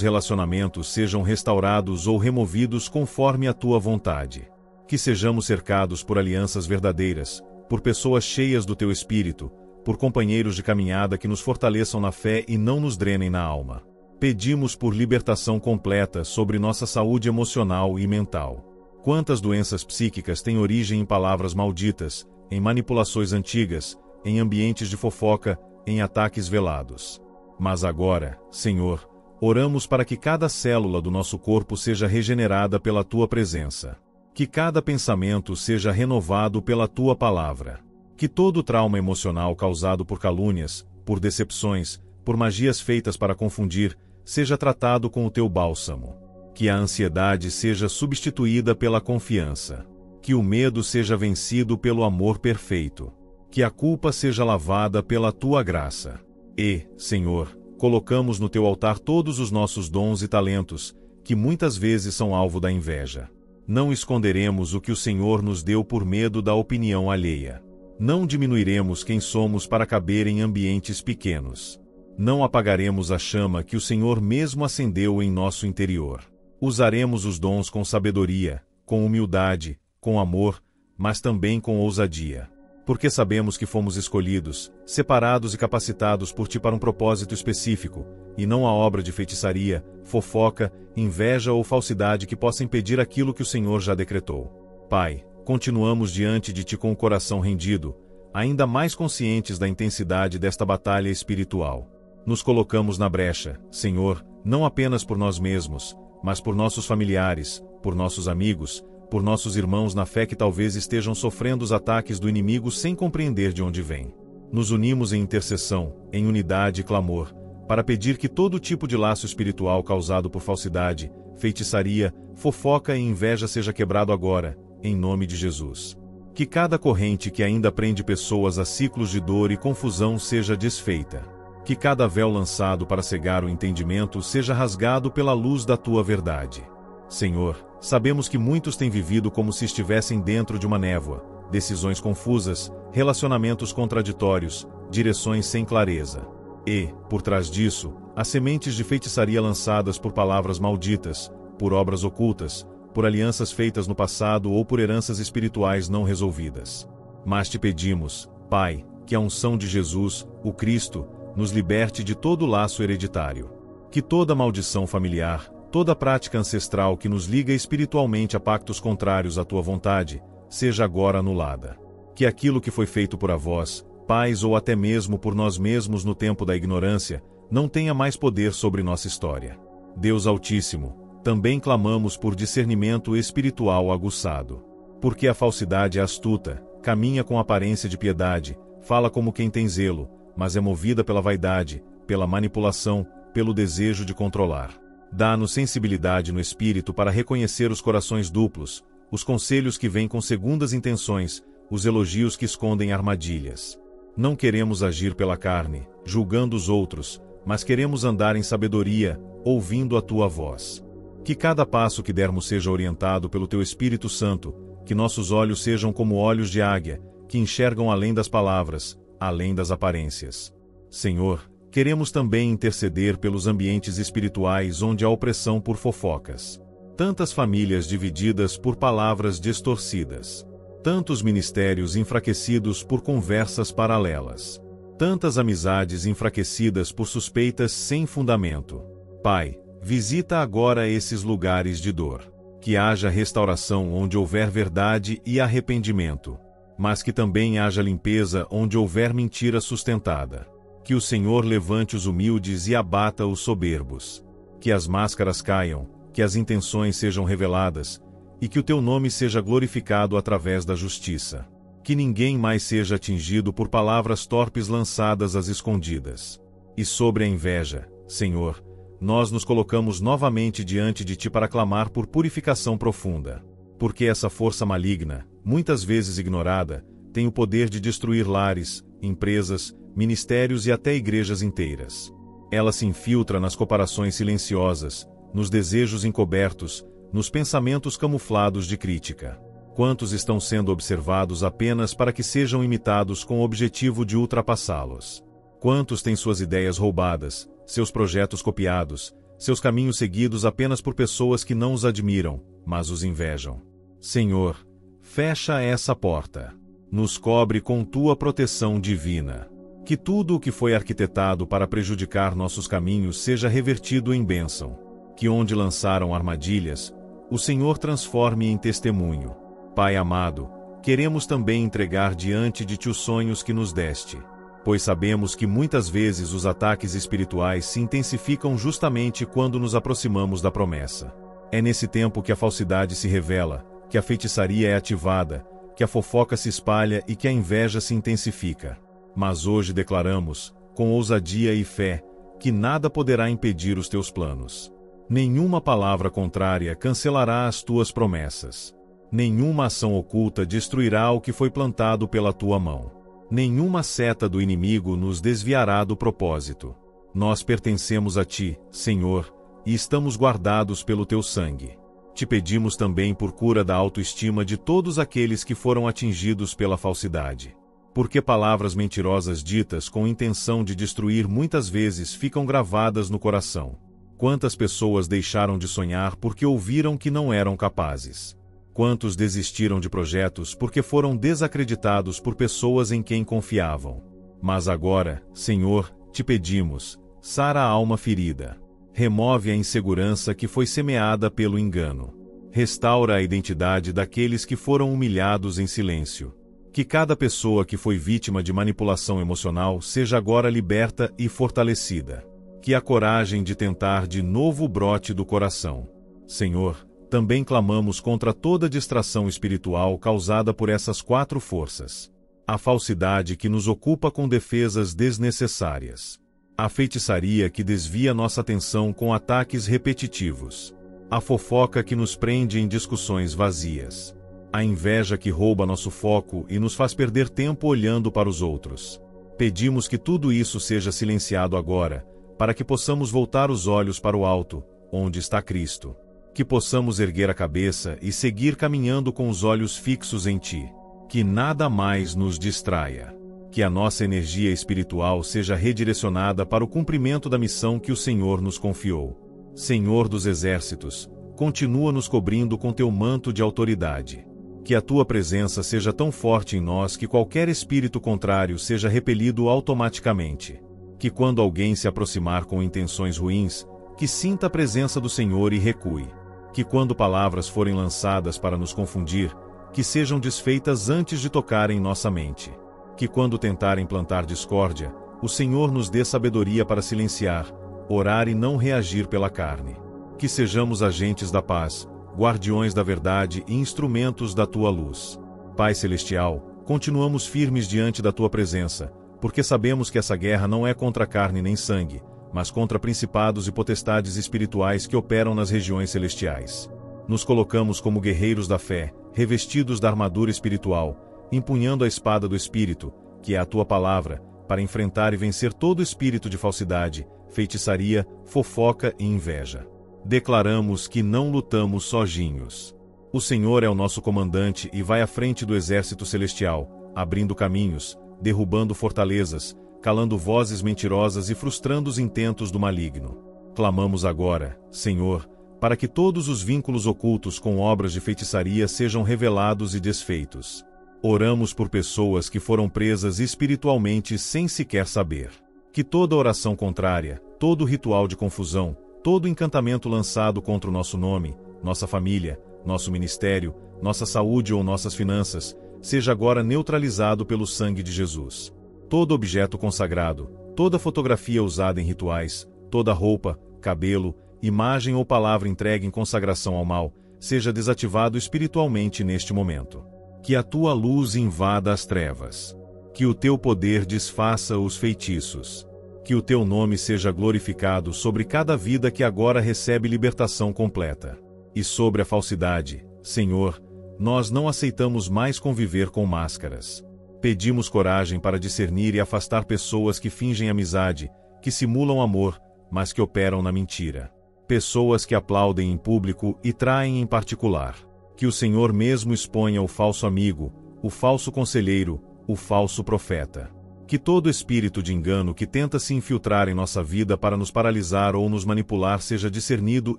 relacionamentos sejam restaurados ou removidos conforme a Tua vontade. Que sejamos cercados por alianças verdadeiras, por pessoas cheias do Teu Espírito, por companheiros de caminhada que nos fortaleçam na fé e não nos drenem na alma. Pedimos por libertação completa sobre nossa saúde emocional e mental. Quantas doenças psíquicas têm origem em palavras malditas, em manipulações antigas, em ambientes de fofoca, em ataques velados. Mas agora, Senhor, oramos para que cada célula do nosso corpo seja regenerada pela Tua presença. Que cada pensamento seja renovado pela Tua palavra. Que todo trauma emocional causado por calúnias, por decepções, por magias feitas para confundir, seja tratado com o Teu bálsamo. Que a ansiedade seja substituída pela confiança. Que o medo seja vencido pelo amor perfeito. Que a culpa seja lavada pela Tua graça. E, Senhor, colocamos no Teu altar todos os nossos dons e talentos, que muitas vezes são alvo da inveja. Não esconderemos o que o Senhor nos deu por medo da opinião alheia. Não diminuiremos quem somos para caber em ambientes pequenos. Não apagaremos a chama que o Senhor mesmo acendeu em nosso interior. Usaremos os dons com sabedoria, com humildade, com amor, mas também com ousadia. Porque sabemos que fomos escolhidos, separados e capacitados por Ti para um propósito específico, e não a obra de feitiçaria, fofoca, inveja ou falsidade que possa impedir aquilo que o Senhor já decretou. Pai, continuamos diante de Ti com o coração rendido, ainda mais conscientes da intensidade desta batalha espiritual. Nos colocamos na brecha, Senhor, não apenas por nós mesmos, mas por nossos familiares, por nossos amigos, por nossos irmãos na fé que talvez estejam sofrendo os ataques do inimigo sem compreender de onde vem. Nos unimos em intercessão, em unidade e clamor, para pedir que todo tipo de laço espiritual causado por falsidade, feitiçaria, fofoca e inveja seja quebrado agora, em nome de Jesus. Que cada corrente que ainda prende pessoas a ciclos de dor e confusão seja desfeita. Que cada véu lançado para cegar o entendimento seja rasgado pela luz da tua verdade. Senhor, sabemos que muitos têm vivido como se estivessem dentro de uma névoa, decisões confusas, relacionamentos contraditórios, direções sem clareza. E, por trás disso, há sementes de feitiçaria lançadas por palavras malditas, por obras ocultas, por alianças feitas no passado ou por heranças espirituais não resolvidas. Mas te pedimos, Pai, que a unção de Jesus, o Cristo, nos liberte de todo laço hereditário. Que toda maldição familiar, toda prática ancestral que nos liga espiritualmente a pactos contrários à tua vontade, seja agora anulada. Que aquilo que foi feito por avós, pais ou até mesmo por nós mesmos no tempo da ignorância, não tenha mais poder sobre nossa história. Deus Altíssimo, também clamamos por discernimento espiritual aguçado. Porque a falsidade é astuta, caminha com aparência de piedade, fala como quem tem zelo, mas é movida pela vaidade, pela manipulação, pelo desejo de controlar. Dá-nos sensibilidade no espírito para reconhecer os corações duplos, os conselhos que vêm com segundas intenções, os elogios que escondem armadilhas. Não queremos agir pela carne, julgando os outros, mas queremos andar em sabedoria, ouvindo a tua voz. Que cada passo que dermos seja orientado pelo teu Espírito Santo, que nossos olhos sejam como olhos de águia, que enxergam além das palavras, além das aparências. Senhor, queremos também interceder pelos ambientes espirituais onde há opressão por fofocas. Tantas famílias divididas por palavras distorcidas. Tantos ministérios enfraquecidos por conversas paralelas. Tantas amizades enfraquecidas por suspeitas sem fundamento. Pai, visita agora esses lugares de dor. Que haja restauração onde houver verdade e arrependimento. Mas que também haja limpeza onde houver mentira sustentada. Que o Senhor levante os humildes e abata os soberbos. Que as máscaras caiam, que as intenções sejam reveladas, e que o teu nome seja glorificado através da justiça. Que ninguém mais seja atingido por palavras torpes lançadas às escondidas. E sobre a inveja, Senhor, nós nos colocamos novamente diante de ti para clamar por purificação profunda. Porque essa força maligna, muitas vezes ignorada, tem o poder de destruir lares, empresas, ministérios e até igrejas inteiras. Ela se infiltra nas comparações silenciosas, nos desejos encobertos, nos pensamentos camuflados de crítica. Quantos estão sendo observados apenas para que sejam imitados com o objetivo de ultrapassá-los? Quantos têm suas ideias roubadas, seus projetos copiados, seus caminhos seguidos apenas por pessoas que não os admiram, mas os invejam? Senhor, fecha essa porta. Nos cobre com tua proteção divina. Que tudo o que foi arquitetado para prejudicar nossos caminhos seja revertido em bênção. Que onde lançaram armadilhas, o Senhor transforme em testemunho. Pai amado, queremos também entregar diante de ti os sonhos que nos deste. Pois sabemos que muitas vezes os ataques espirituais se intensificam justamente quando nos aproximamos da promessa. É nesse tempo que a falsidade se revela, que a feitiçaria é ativada, que a fofoca se espalha e que a inveja se intensifica. Mas hoje declaramos, com ousadia e fé, que nada poderá impedir os teus planos. Nenhuma palavra contrária cancelará as tuas promessas. Nenhuma ação oculta destruirá o que foi plantado pela tua mão. Nenhuma seta do inimigo nos desviará do propósito. Nós pertencemos a ti, Senhor, e estamos guardados pelo teu sangue. Te pedimos também por cura da autoestima de todos aqueles que foram atingidos pela falsidade. Porque palavras mentirosas ditas com intenção de destruir muitas vezes ficam gravadas no coração. Quantas pessoas deixaram de sonhar porque ouviram que não eram capazes? Quantos desistiram de projetos porque foram desacreditados por pessoas em quem confiavam? Mas agora, Senhor, te pedimos, sara a alma ferida. Remove a insegurança que foi semeada pelo engano. Restaura a identidade daqueles que foram humilhados em silêncio. Que cada pessoa que foi vítima de manipulação emocional seja agora liberta e fortalecida. Que a coragem de tentar de novo brote do coração. Senhor, também clamamos contra toda distração espiritual causada por essas 4 forças. A falsidade que nos ocupa com defesas desnecessárias. A feitiçaria que desvia nossa atenção com ataques repetitivos. A fofoca que nos prende em discussões vazias. A inveja que rouba nosso foco e nos faz perder tempo olhando para os outros. Pedimos que tudo isso seja silenciado agora, para que possamos voltar os olhos para o alto, onde está Cristo. Que possamos erguer a cabeça e seguir caminhando com os olhos fixos em Ti. Que nada mais nos distraia. Que a nossa energia espiritual seja redirecionada para o cumprimento da missão que o Senhor nos confiou. Senhor dos exércitos, continua nos cobrindo com Teu manto de autoridade. Que a Tua presença seja tão forte em nós que qualquer espírito contrário seja repelido automaticamente. Que quando alguém se aproximar com intenções ruins, que sinta a presença do Senhor e recue. Que quando palavras forem lançadas para nos confundir, que sejam desfeitas antes de tocarem nossa mente. Que quando tentarem plantar discórdia, o Senhor nos dê sabedoria para silenciar, orar e não reagir pela carne. Que sejamos agentes da paz, guardiões da verdade e instrumentos da Tua luz. Pai Celestial, continuamos firmes diante da Tua presença, porque sabemos que essa guerra não é contra carne nem sangue, mas contra principados e potestades espirituais que operam nas regiões celestiais. Nos colocamos como guerreiros da fé, revestidos da armadura espiritual, empunhando a espada do Espírito, que é a Tua palavra, para enfrentar e vencer todo espírito de falsidade, feitiçaria, fofoca e inveja. Declaramos que não lutamos sozinhos. O Senhor é o nosso comandante e vai à frente do exército celestial, abrindo caminhos, derrubando fortalezas, calando vozes mentirosas e frustrando os intentos do maligno. Clamamos agora, Senhor, para que todos os vínculos ocultos com obras de feitiçaria sejam revelados e desfeitos. Oramos por pessoas que foram presas espiritualmente sem sequer saber. Que toda oração contrária, todo ritual de confusão, todo encantamento lançado contra o nosso nome, nossa família, nosso ministério, nossa saúde ou nossas finanças, seja agora neutralizado pelo sangue de Jesus. Todo objeto consagrado, toda fotografia usada em rituais, toda roupa, cabelo, imagem ou palavra entregue em consagração ao mal, seja desativado espiritualmente neste momento. Que a Tua luz invada as trevas. Que o Teu poder desfaça os feitiços. Que o Teu nome seja glorificado sobre cada vida que agora recebe libertação completa. E sobre a falsidade, Senhor, nós não aceitamos mais conviver com máscaras. Pedimos coragem para discernir e afastar pessoas que fingem amizade, que simulam amor, mas que operam na mentira. Pessoas que aplaudem em público e traem em particular. Que o Senhor mesmo exponha o falso amigo, o falso conselheiro, o falso profeta. Que todo espírito de engano que tenta se infiltrar em nossa vida para nos paralisar ou nos manipular seja discernido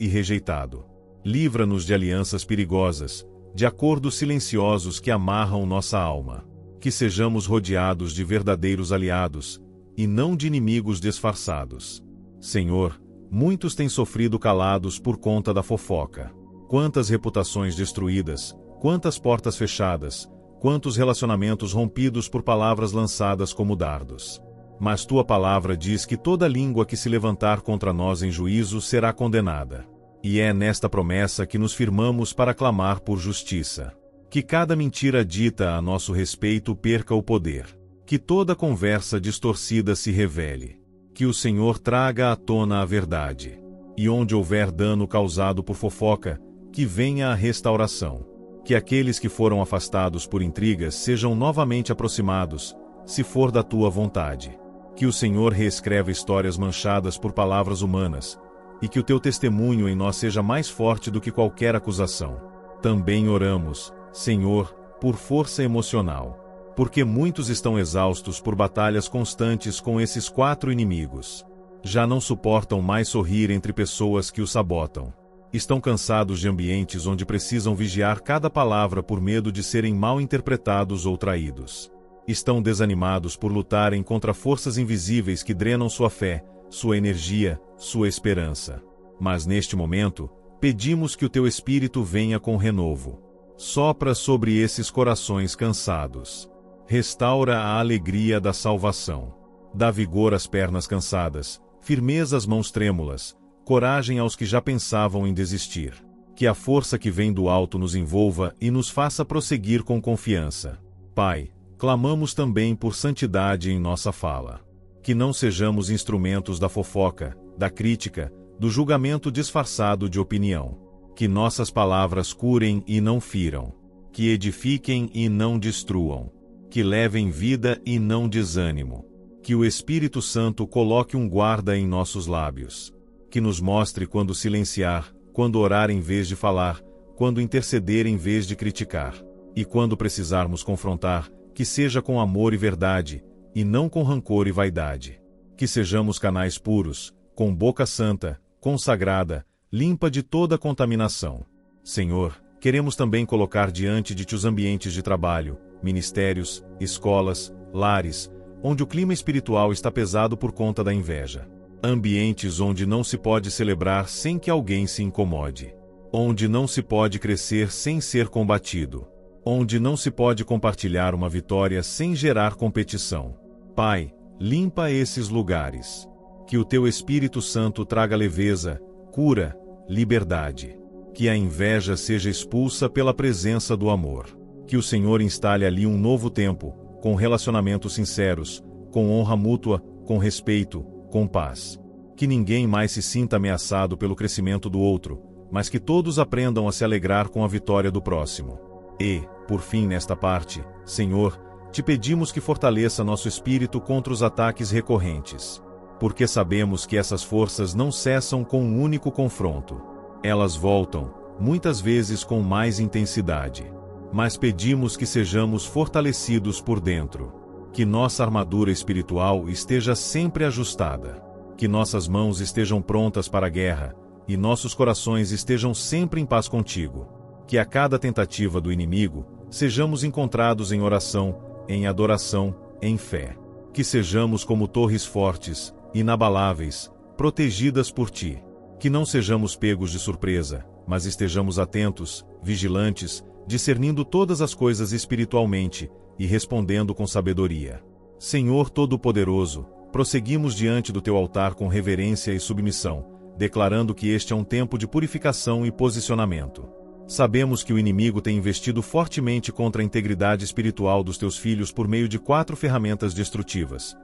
e rejeitado. Livra-nos de alianças perigosas, de acordos silenciosos que amarram nossa alma. Que sejamos rodeados de verdadeiros aliados, e não de inimigos disfarçados. Senhor, muitos têm sofrido calados por conta da fofoca. Quantas reputações destruídas, quantas portas fechadas, quantos relacionamentos rompidos por palavras lançadas como dardos. Mas Tua palavra diz que toda língua que se levantar contra nós em juízo será condenada. E é nesta promessa que nos firmamos para clamar por justiça. Que cada mentira dita a nosso respeito perca o poder. Que toda conversa distorcida se revele. Que o Senhor traga à tona a verdade. E onde houver dano causado por fofoca, que venha a restauração. Que aqueles que foram afastados por intrigas sejam novamente aproximados, se for da Tua vontade. Que o Senhor reescreva histórias manchadas por palavras humanas, e que o Teu testemunho em nós seja mais forte do que qualquer acusação. Também oramos, Senhor, por força emocional, porque muitos estão exaustos por batalhas constantes com esses 4 inimigos. Já não suportam mais sorrir entre pessoas que o sabotam. Estão cansados de ambientes onde precisam vigiar cada palavra por medo de serem mal interpretados ou traídos. Estão desanimados por lutarem contra forças invisíveis que drenam sua fé, sua energia, sua esperança. Mas neste momento, pedimos que o Teu Espírito venha com renovo. Sopra sobre esses corações cansados. Restaura a alegria da salvação. Dá vigor às pernas cansadas, firmeza às mãos trêmulas, coragem aos que já pensavam em desistir. Que a força que vem do alto nos envolva e nos faça prosseguir com confiança. Pai, clamamos também por santidade em nossa fala. Que não sejamos instrumentos da fofoca, da crítica, do julgamento disfarçado de opinião. Que nossas palavras curem e não firam. Que edifiquem e não destruam. Que levem vida e não desânimo. Que o Espírito Santo coloque um guarda em nossos lábios. Que nos mostre quando silenciar, quando orar em vez de falar, quando interceder em vez de criticar. E quando precisarmos confrontar, que seja com amor e verdade, e não com rancor e vaidade. Que sejamos canais puros, com boca santa, consagrada, limpa de toda contaminação. Senhor, queremos também colocar diante de Ti os ambientes de trabalho, ministérios, escolas, lares, onde o clima espiritual está pesado por conta da inveja. Ambientes onde não se pode celebrar sem que alguém se incomode. Onde não se pode crescer sem ser combatido. Onde não se pode compartilhar uma vitória sem gerar competição. Pai, limpa esses lugares. Que o Teu Espírito Santo traga leveza, cura, liberdade. Que a inveja seja expulsa pela presença do amor. Que o Senhor instale ali um novo tempo, com relacionamentos sinceros, com honra mútua, com respeito, com paz. Que ninguém mais se sinta ameaçado pelo crescimento do outro, mas que todos aprendam a se alegrar com a vitória do próximo. E, por fim nesta parte, Senhor, Te pedimos que fortaleça nosso espírito contra os ataques recorrentes. Porque sabemos que essas forças não cessam com um único confronto. Elas voltam, muitas vezes com mais intensidade. Mas pedimos que sejamos fortalecidos por dentro. Que nossa armadura espiritual esteja sempre ajustada. Que nossas mãos estejam prontas para a guerra, e nossos corações estejam sempre em paz contigo. Que a cada tentativa do inimigo, sejamos encontrados em oração, em adoração, em fé. Que sejamos como torres fortes, inabaláveis, protegidas por Ti. Que não sejamos pegos de surpresa, mas estejamos atentos, vigilantes, discernindo todas as coisas espiritualmente, e respondendo com sabedoria. Senhor Todo-Poderoso, prosseguimos diante do Teu altar com reverência e submissão, declarando que este é um tempo de purificação e posicionamento. Sabemos que o inimigo tem investido fortemente contra a integridade espiritual dos Teus filhos por meio de 4 ferramentas destrutivas: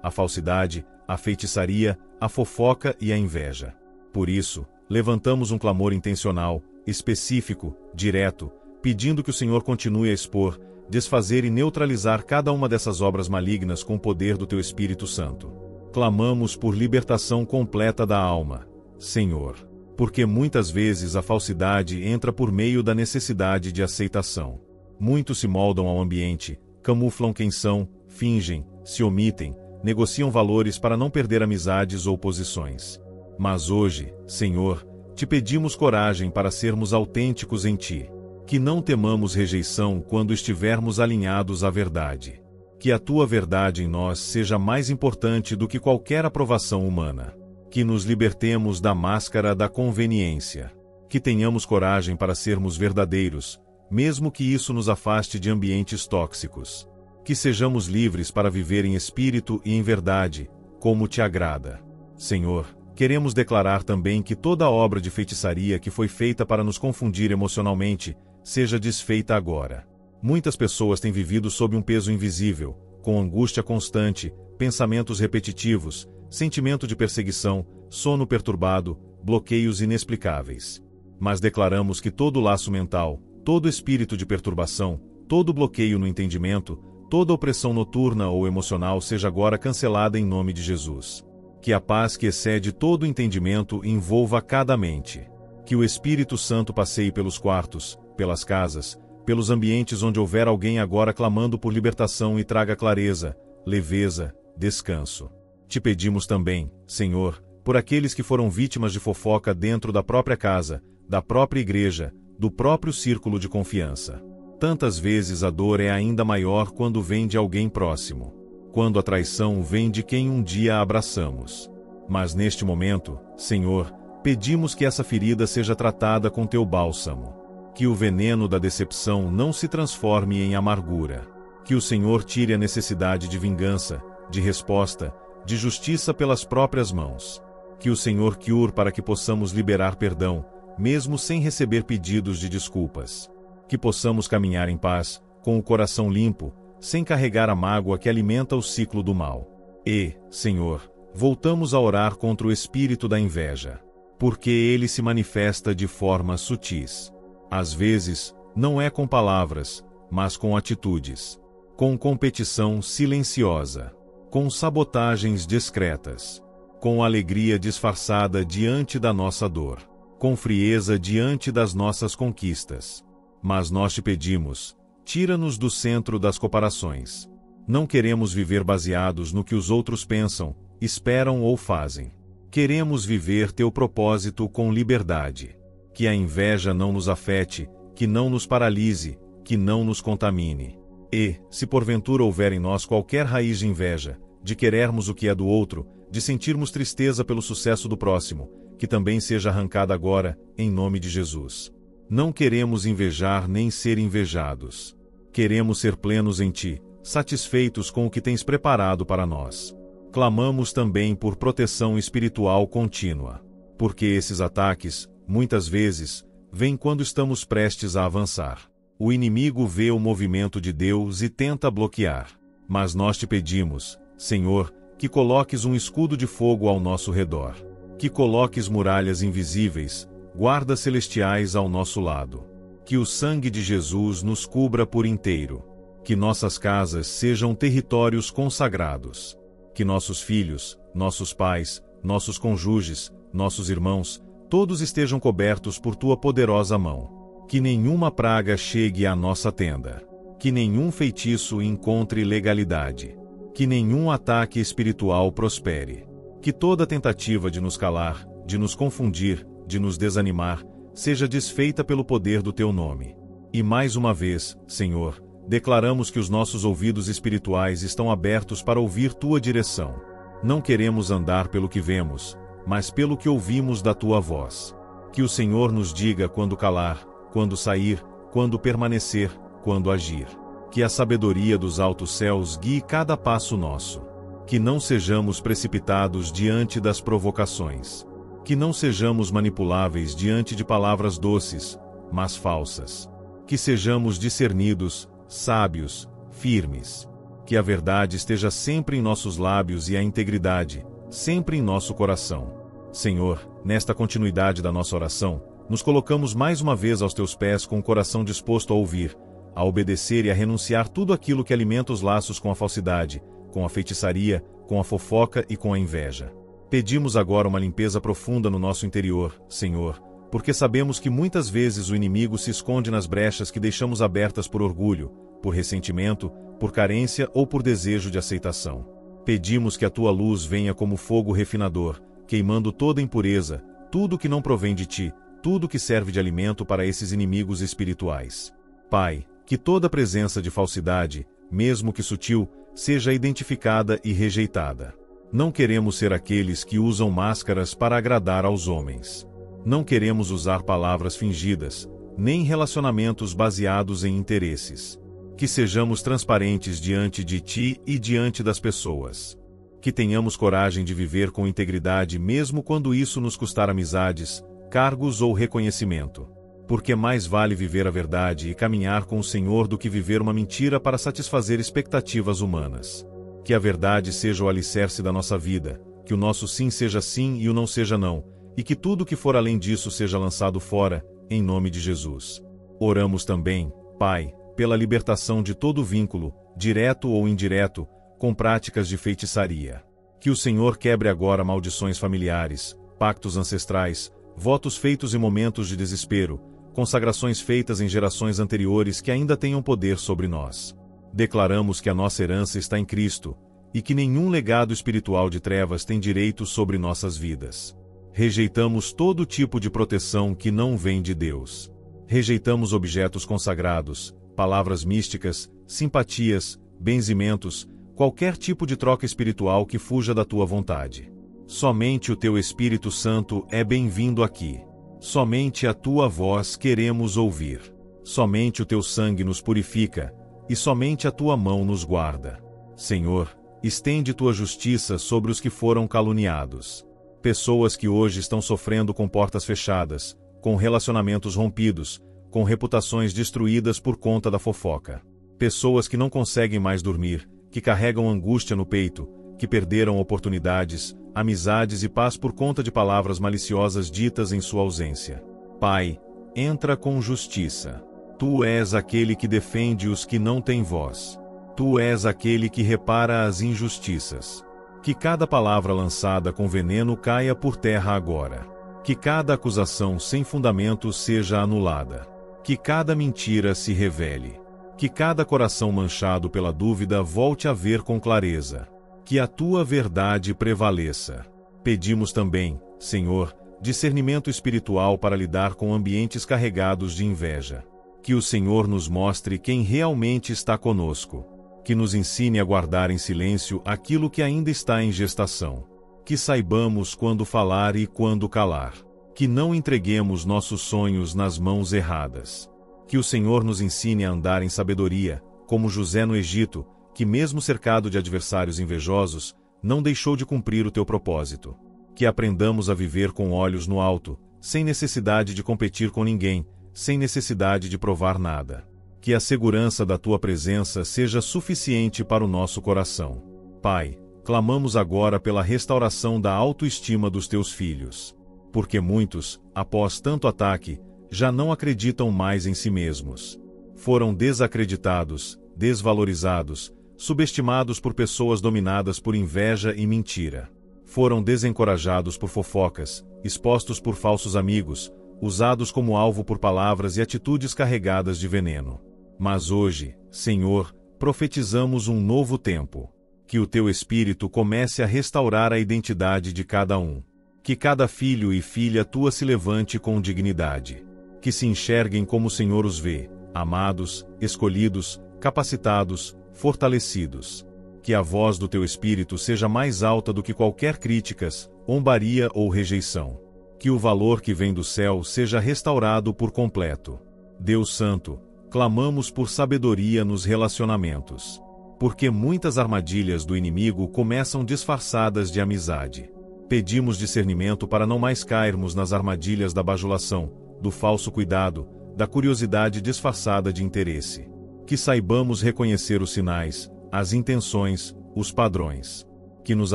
a falsidade, a feitiçaria, a fofoca e a inveja. Por isso, levantamos um clamor intencional, específico, direto, pedindo que o Senhor continue a expor, desfazer e neutralizar cada uma dessas obras malignas com o poder do Teu Espírito Santo. Clamamos por libertação completa da alma, Senhor. Porque muitas vezes a falsidade entra por meio da necessidade de aceitação. Muitos se moldam ao ambiente, camuflam quem são, fingem, se omitem, negociam valores para não perder amizades ou posições. Mas hoje, Senhor, Te pedimos coragem para sermos autênticos em Ti. Que não temamos rejeição quando estivermos alinhados à verdade. Que a Tua verdade em nós seja mais importante do que qualquer aprovação humana. Que nos libertemos da máscara da conveniência. Que tenhamos coragem para sermos verdadeiros, mesmo que isso nos afaste de ambientes tóxicos. Que sejamos livres para viver em espírito e em verdade, como Te agrada. Senhor, queremos declarar também que toda obra de feitiçaria que foi feita para nos confundir emocionalmente, seja desfeita agora. Muitas pessoas têm vivido sob um peso invisível, com angústia constante, pensamentos repetitivos, sentimento de perseguição, sono perturbado, bloqueios inexplicáveis. Mas declaramos que todo laço mental, todo espírito de perturbação, todo bloqueio no entendimento, toda opressão noturna ou emocional seja agora cancelada em nome de Jesus. Que a paz que excede todo entendimento envolva cada mente. Que o Espírito Santo passeie pelos quartos, pelas casas, pelos ambientes onde houver alguém agora clamando por libertação e traga clareza, leveza, descanso. Te pedimos também, Senhor, por aqueles que foram vítimas de fofoca dentro da própria casa, da própria igreja, do próprio círculo de confiança. Tantas vezes a dor é ainda maior quando vem de alguém próximo. Quando a traição vem de quem um dia abraçamos. Mas neste momento, Senhor, pedimos que essa ferida seja tratada com Teu bálsamo. Que o veneno da decepção não se transforme em amargura. Que o Senhor tire a necessidade de vingança, de resposta, de justiça pelas próprias mãos. Que o Senhor cure para que possamos liberar perdão, mesmo sem receber pedidos de desculpas. Que possamos caminhar em paz, com o coração limpo, sem carregar a mágoa que alimenta o ciclo do mal. E, Senhor, voltamos a orar contra o espírito da inveja, porque ele se manifesta de formas sutis. Às vezes, não é com palavras, mas com atitudes, com competição silenciosa, com sabotagens discretas, com alegria disfarçada diante da nossa dor, com frieza diante das nossas conquistas. Mas nós te pedimos, tira-nos do centro das comparações. Não queremos viver baseados no que os outros pensam, esperam ou fazem. Queremos viver teu propósito com liberdade. Que a inveja não nos afete, que não nos paralise, que não nos contamine. E, se porventura houver em nós qualquer raiz de inveja, de querermos o que é do outro, de sentirmos tristeza pelo sucesso do próximo, que também seja arrancada agora, em nome de Jesus. Não queremos invejar nem ser invejados. Queremos ser plenos em ti, satisfeitos com o que tens preparado para nós. Clamamos também por proteção espiritual contínua, porque esses ataques, muitas vezes, vêm quando estamos prestes a avançar. O inimigo vê o movimento de Deus e tenta bloquear. Mas nós te pedimos, Senhor, que coloques um escudo de fogo ao nosso redor. Que coloques muralhas invisíveis, guardas celestiais ao nosso lado. Que o sangue de Jesus nos cubra por inteiro. Que nossas casas sejam territórios consagrados. Que nossos filhos, nossos pais, nossos cônjuges, nossos irmãos, todos estejam cobertos por tua poderosa mão. Que nenhuma praga chegue à nossa tenda. Que nenhum feitiço encontre legalidade. Que nenhum ataque espiritual prospere. Que toda tentativa de nos calar, de nos confundir, de nos desanimar, seja desfeita pelo poder do teu nome. E mais uma vez, Senhor, declaramos que os nossos ouvidos espirituais estão abertos para ouvir tua direção. Não queremos andar pelo que vemos, mas pelo que ouvimos da tua voz. Que o Senhor nos diga quando calar, quando sair, quando permanecer, quando agir. Que a sabedoria dos altos céus guie cada passo nosso. Que não sejamos precipitados diante das provocações. Que não sejamos manipuláveis diante de palavras doces, mas falsas. Que sejamos discernidos, sábios, firmes. Que a verdade esteja sempre em nossos lábios e a integridade, sempre em nosso coração. Senhor, nesta continuidade da nossa oração, nos colocamos mais uma vez aos teus pés com o coração disposto a ouvir, a obedecer e a renunciar tudo aquilo que alimenta os laços com a falsidade, com a feitiçaria, com a fofoca e com a inveja. Pedimos agora uma limpeza profunda no nosso interior, Senhor, porque sabemos que muitas vezes o inimigo se esconde nas brechas que deixamos abertas por orgulho, por ressentimento, por carência ou por desejo de aceitação. Pedimos que a tua luz venha como fogo refinador, queimando toda impureza, tudo que não provém de ti, tudo que serve de alimento para esses inimigos espirituais. Pai, que toda presença de falsidade, mesmo que sutil, seja identificada e rejeitada. Não queremos ser aqueles que usam máscaras para agradar aos homens. Não queremos usar palavras fingidas, nem relacionamentos baseados em interesses. Que sejamos transparentes diante de ti e diante das pessoas. Que tenhamos coragem de viver com integridade mesmo quando isso nos custar amizades, cargos ou reconhecimento. Porque mais vale viver a verdade e caminhar com o Senhor do que viver uma mentira para satisfazer expectativas humanas. Que a verdade seja o alicerce da nossa vida, que o nosso sim seja sim e o não seja não, e que tudo que for além disso seja lançado fora, em nome de Jesus. Oramos também, Pai, pela libertação de todo vínculo, direto ou indireto, com práticas de feitiçaria. Que o Senhor quebre agora maldições familiares, pactos ancestrais, votos feitos em momentos de desespero, consagrações feitas em gerações anteriores que ainda tenham poder sobre nós. Declaramos que a nossa herança está em Cristo, e que nenhum legado espiritual de trevas tem direito sobre nossas vidas. Rejeitamos todo tipo de proteção que não vem de Deus. Rejeitamos objetos consagrados, palavras místicas, simpatias, benzimentos, qualquer tipo de troca espiritual que fuja da tua vontade. Somente o teu Espírito Santo é bem-vindo aqui. Somente a tua voz queremos ouvir. Somente o teu sangue nos purifica, e somente a tua mão nos guarda. Senhor, estende tua justiça sobre os que foram caluniados. Pessoas que hoje estão sofrendo com portas fechadas, com relacionamentos rompidos, com reputações destruídas por conta da fofoca. Pessoas que não conseguem mais dormir, que carregam angústia no peito, que perderam oportunidades, amizades e paz por conta de palavras maliciosas ditas em sua ausência. Pai, entra com justiça. Tu és aquele que defende os que não têm voz. Tu és aquele que repara as injustiças. Que cada palavra lançada com veneno caia por terra agora. Que cada acusação sem fundamento seja anulada. Que cada mentira se revele. Que cada coração manchado pela dúvida volte a ver com clareza. Que a tua verdade prevaleça. Pedimos também, Senhor, discernimento espiritual para lidar com ambientes carregados de inveja. Que o Senhor nos mostre quem realmente está conosco. Que nos ensine a guardar em silêncio aquilo que ainda está em gestação. Que saibamos quando falar e quando calar. Que não entreguemos nossos sonhos nas mãos erradas. Que o Senhor nos ensine a andar em sabedoria, como José no Egito, que mesmo cercado de adversários invejosos, não deixou de cumprir o teu propósito. Que aprendamos a viver com olhos no alto, sem necessidade de competir com ninguém, sem necessidade de provar nada. Que a segurança da tua presença seja suficiente para o nosso coração. Pai, clamamos agora pela restauração da autoestima dos teus filhos. Porque muitos, após tanto ataque, já não acreditam mais em si mesmos. Foram desacreditados, desvalorizados, subestimados por pessoas dominadas por inveja e mentira. Foram desencorajados por fofocas, expostos por falsos amigos, usados como alvo por palavras e atitudes carregadas de veneno. Mas hoje, Senhor, profetizamos um novo tempo. Que o teu Espírito comece a restaurar a identidade de cada um. Que cada filho e filha tua se levante com dignidade. Que se enxerguem como o Senhor os vê, amados, escolhidos, capacitados, fortalecidos. Que a voz do teu Espírito seja mais alta do que qualquer críticas, zombaria ou rejeição. Que o valor que vem do céu seja restaurado por completo. Deus Santo, clamamos por sabedoria nos relacionamentos. Porque muitas armadilhas do inimigo começam disfarçadas de amizade. Pedimos discernimento para não mais cairmos nas armadilhas da bajulação, do falso cuidado, da curiosidade disfarçada de interesse. Que saibamos reconhecer os sinais, as intenções, os padrões. Que nos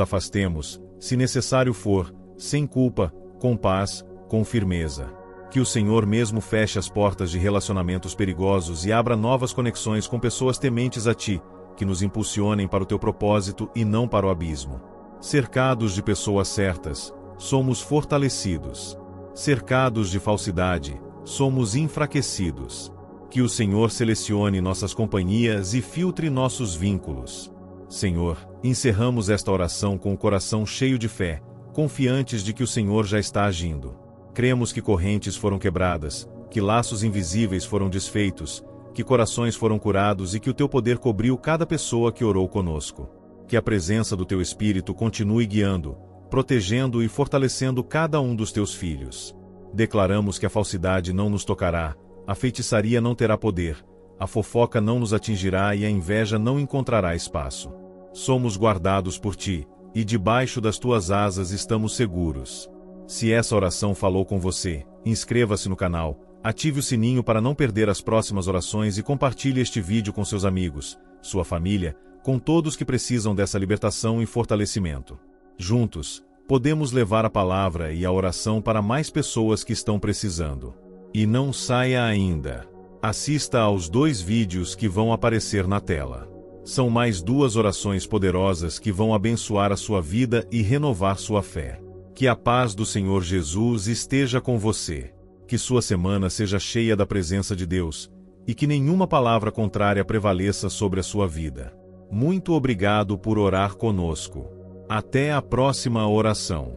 afastemos, se necessário for, sem culpa, com paz, com firmeza. Que o Senhor mesmo feche as portas de relacionamentos perigosos e abra novas conexões com pessoas tementes a Ti, que nos impulsionem para o Teu propósito e não para o abismo. Cercados de pessoas certas, somos fortalecidos. Cercados de falsidade, somos enfraquecidos. Que o Senhor selecione nossas companhias e filtre nossos vínculos. Senhor, encerramos esta oração com o coração cheio de fé, confiantes de que o Senhor já está agindo. Cremos que correntes foram quebradas, que laços invisíveis foram desfeitos, que corações foram curados e que o Teu poder cobriu cada pessoa que orou conosco. Que a presença do Teu Espírito continue guiando, protegendo e fortalecendo cada um dos Teus filhos. Declaramos que a falsidade não nos tocará, a feitiçaria não terá poder, a fofoca não nos atingirá e a inveja não encontrará espaço. Somos guardados por Ti, e debaixo das Tuas asas estamos seguros. Se essa oração falou com você, inscreva-se no canal, ative o sininho para não perder as próximas orações e compartilhe este vídeo com seus amigos, sua família, com todos que precisam dessa libertação e fortalecimento. Juntos, podemos levar a palavra e a oração para mais pessoas que estão precisando. E não saia ainda. Assista aos 2 vídeos que vão aparecer na tela. São mais 2 orações poderosas que vão abençoar a sua vida e renovar sua fé. Que a paz do Senhor Jesus esteja com você. Que sua semana seja cheia da presença de Deus, e que nenhuma palavra contrária prevaleça sobre a sua vida. Muito obrigado por orar conosco. Até a próxima oração.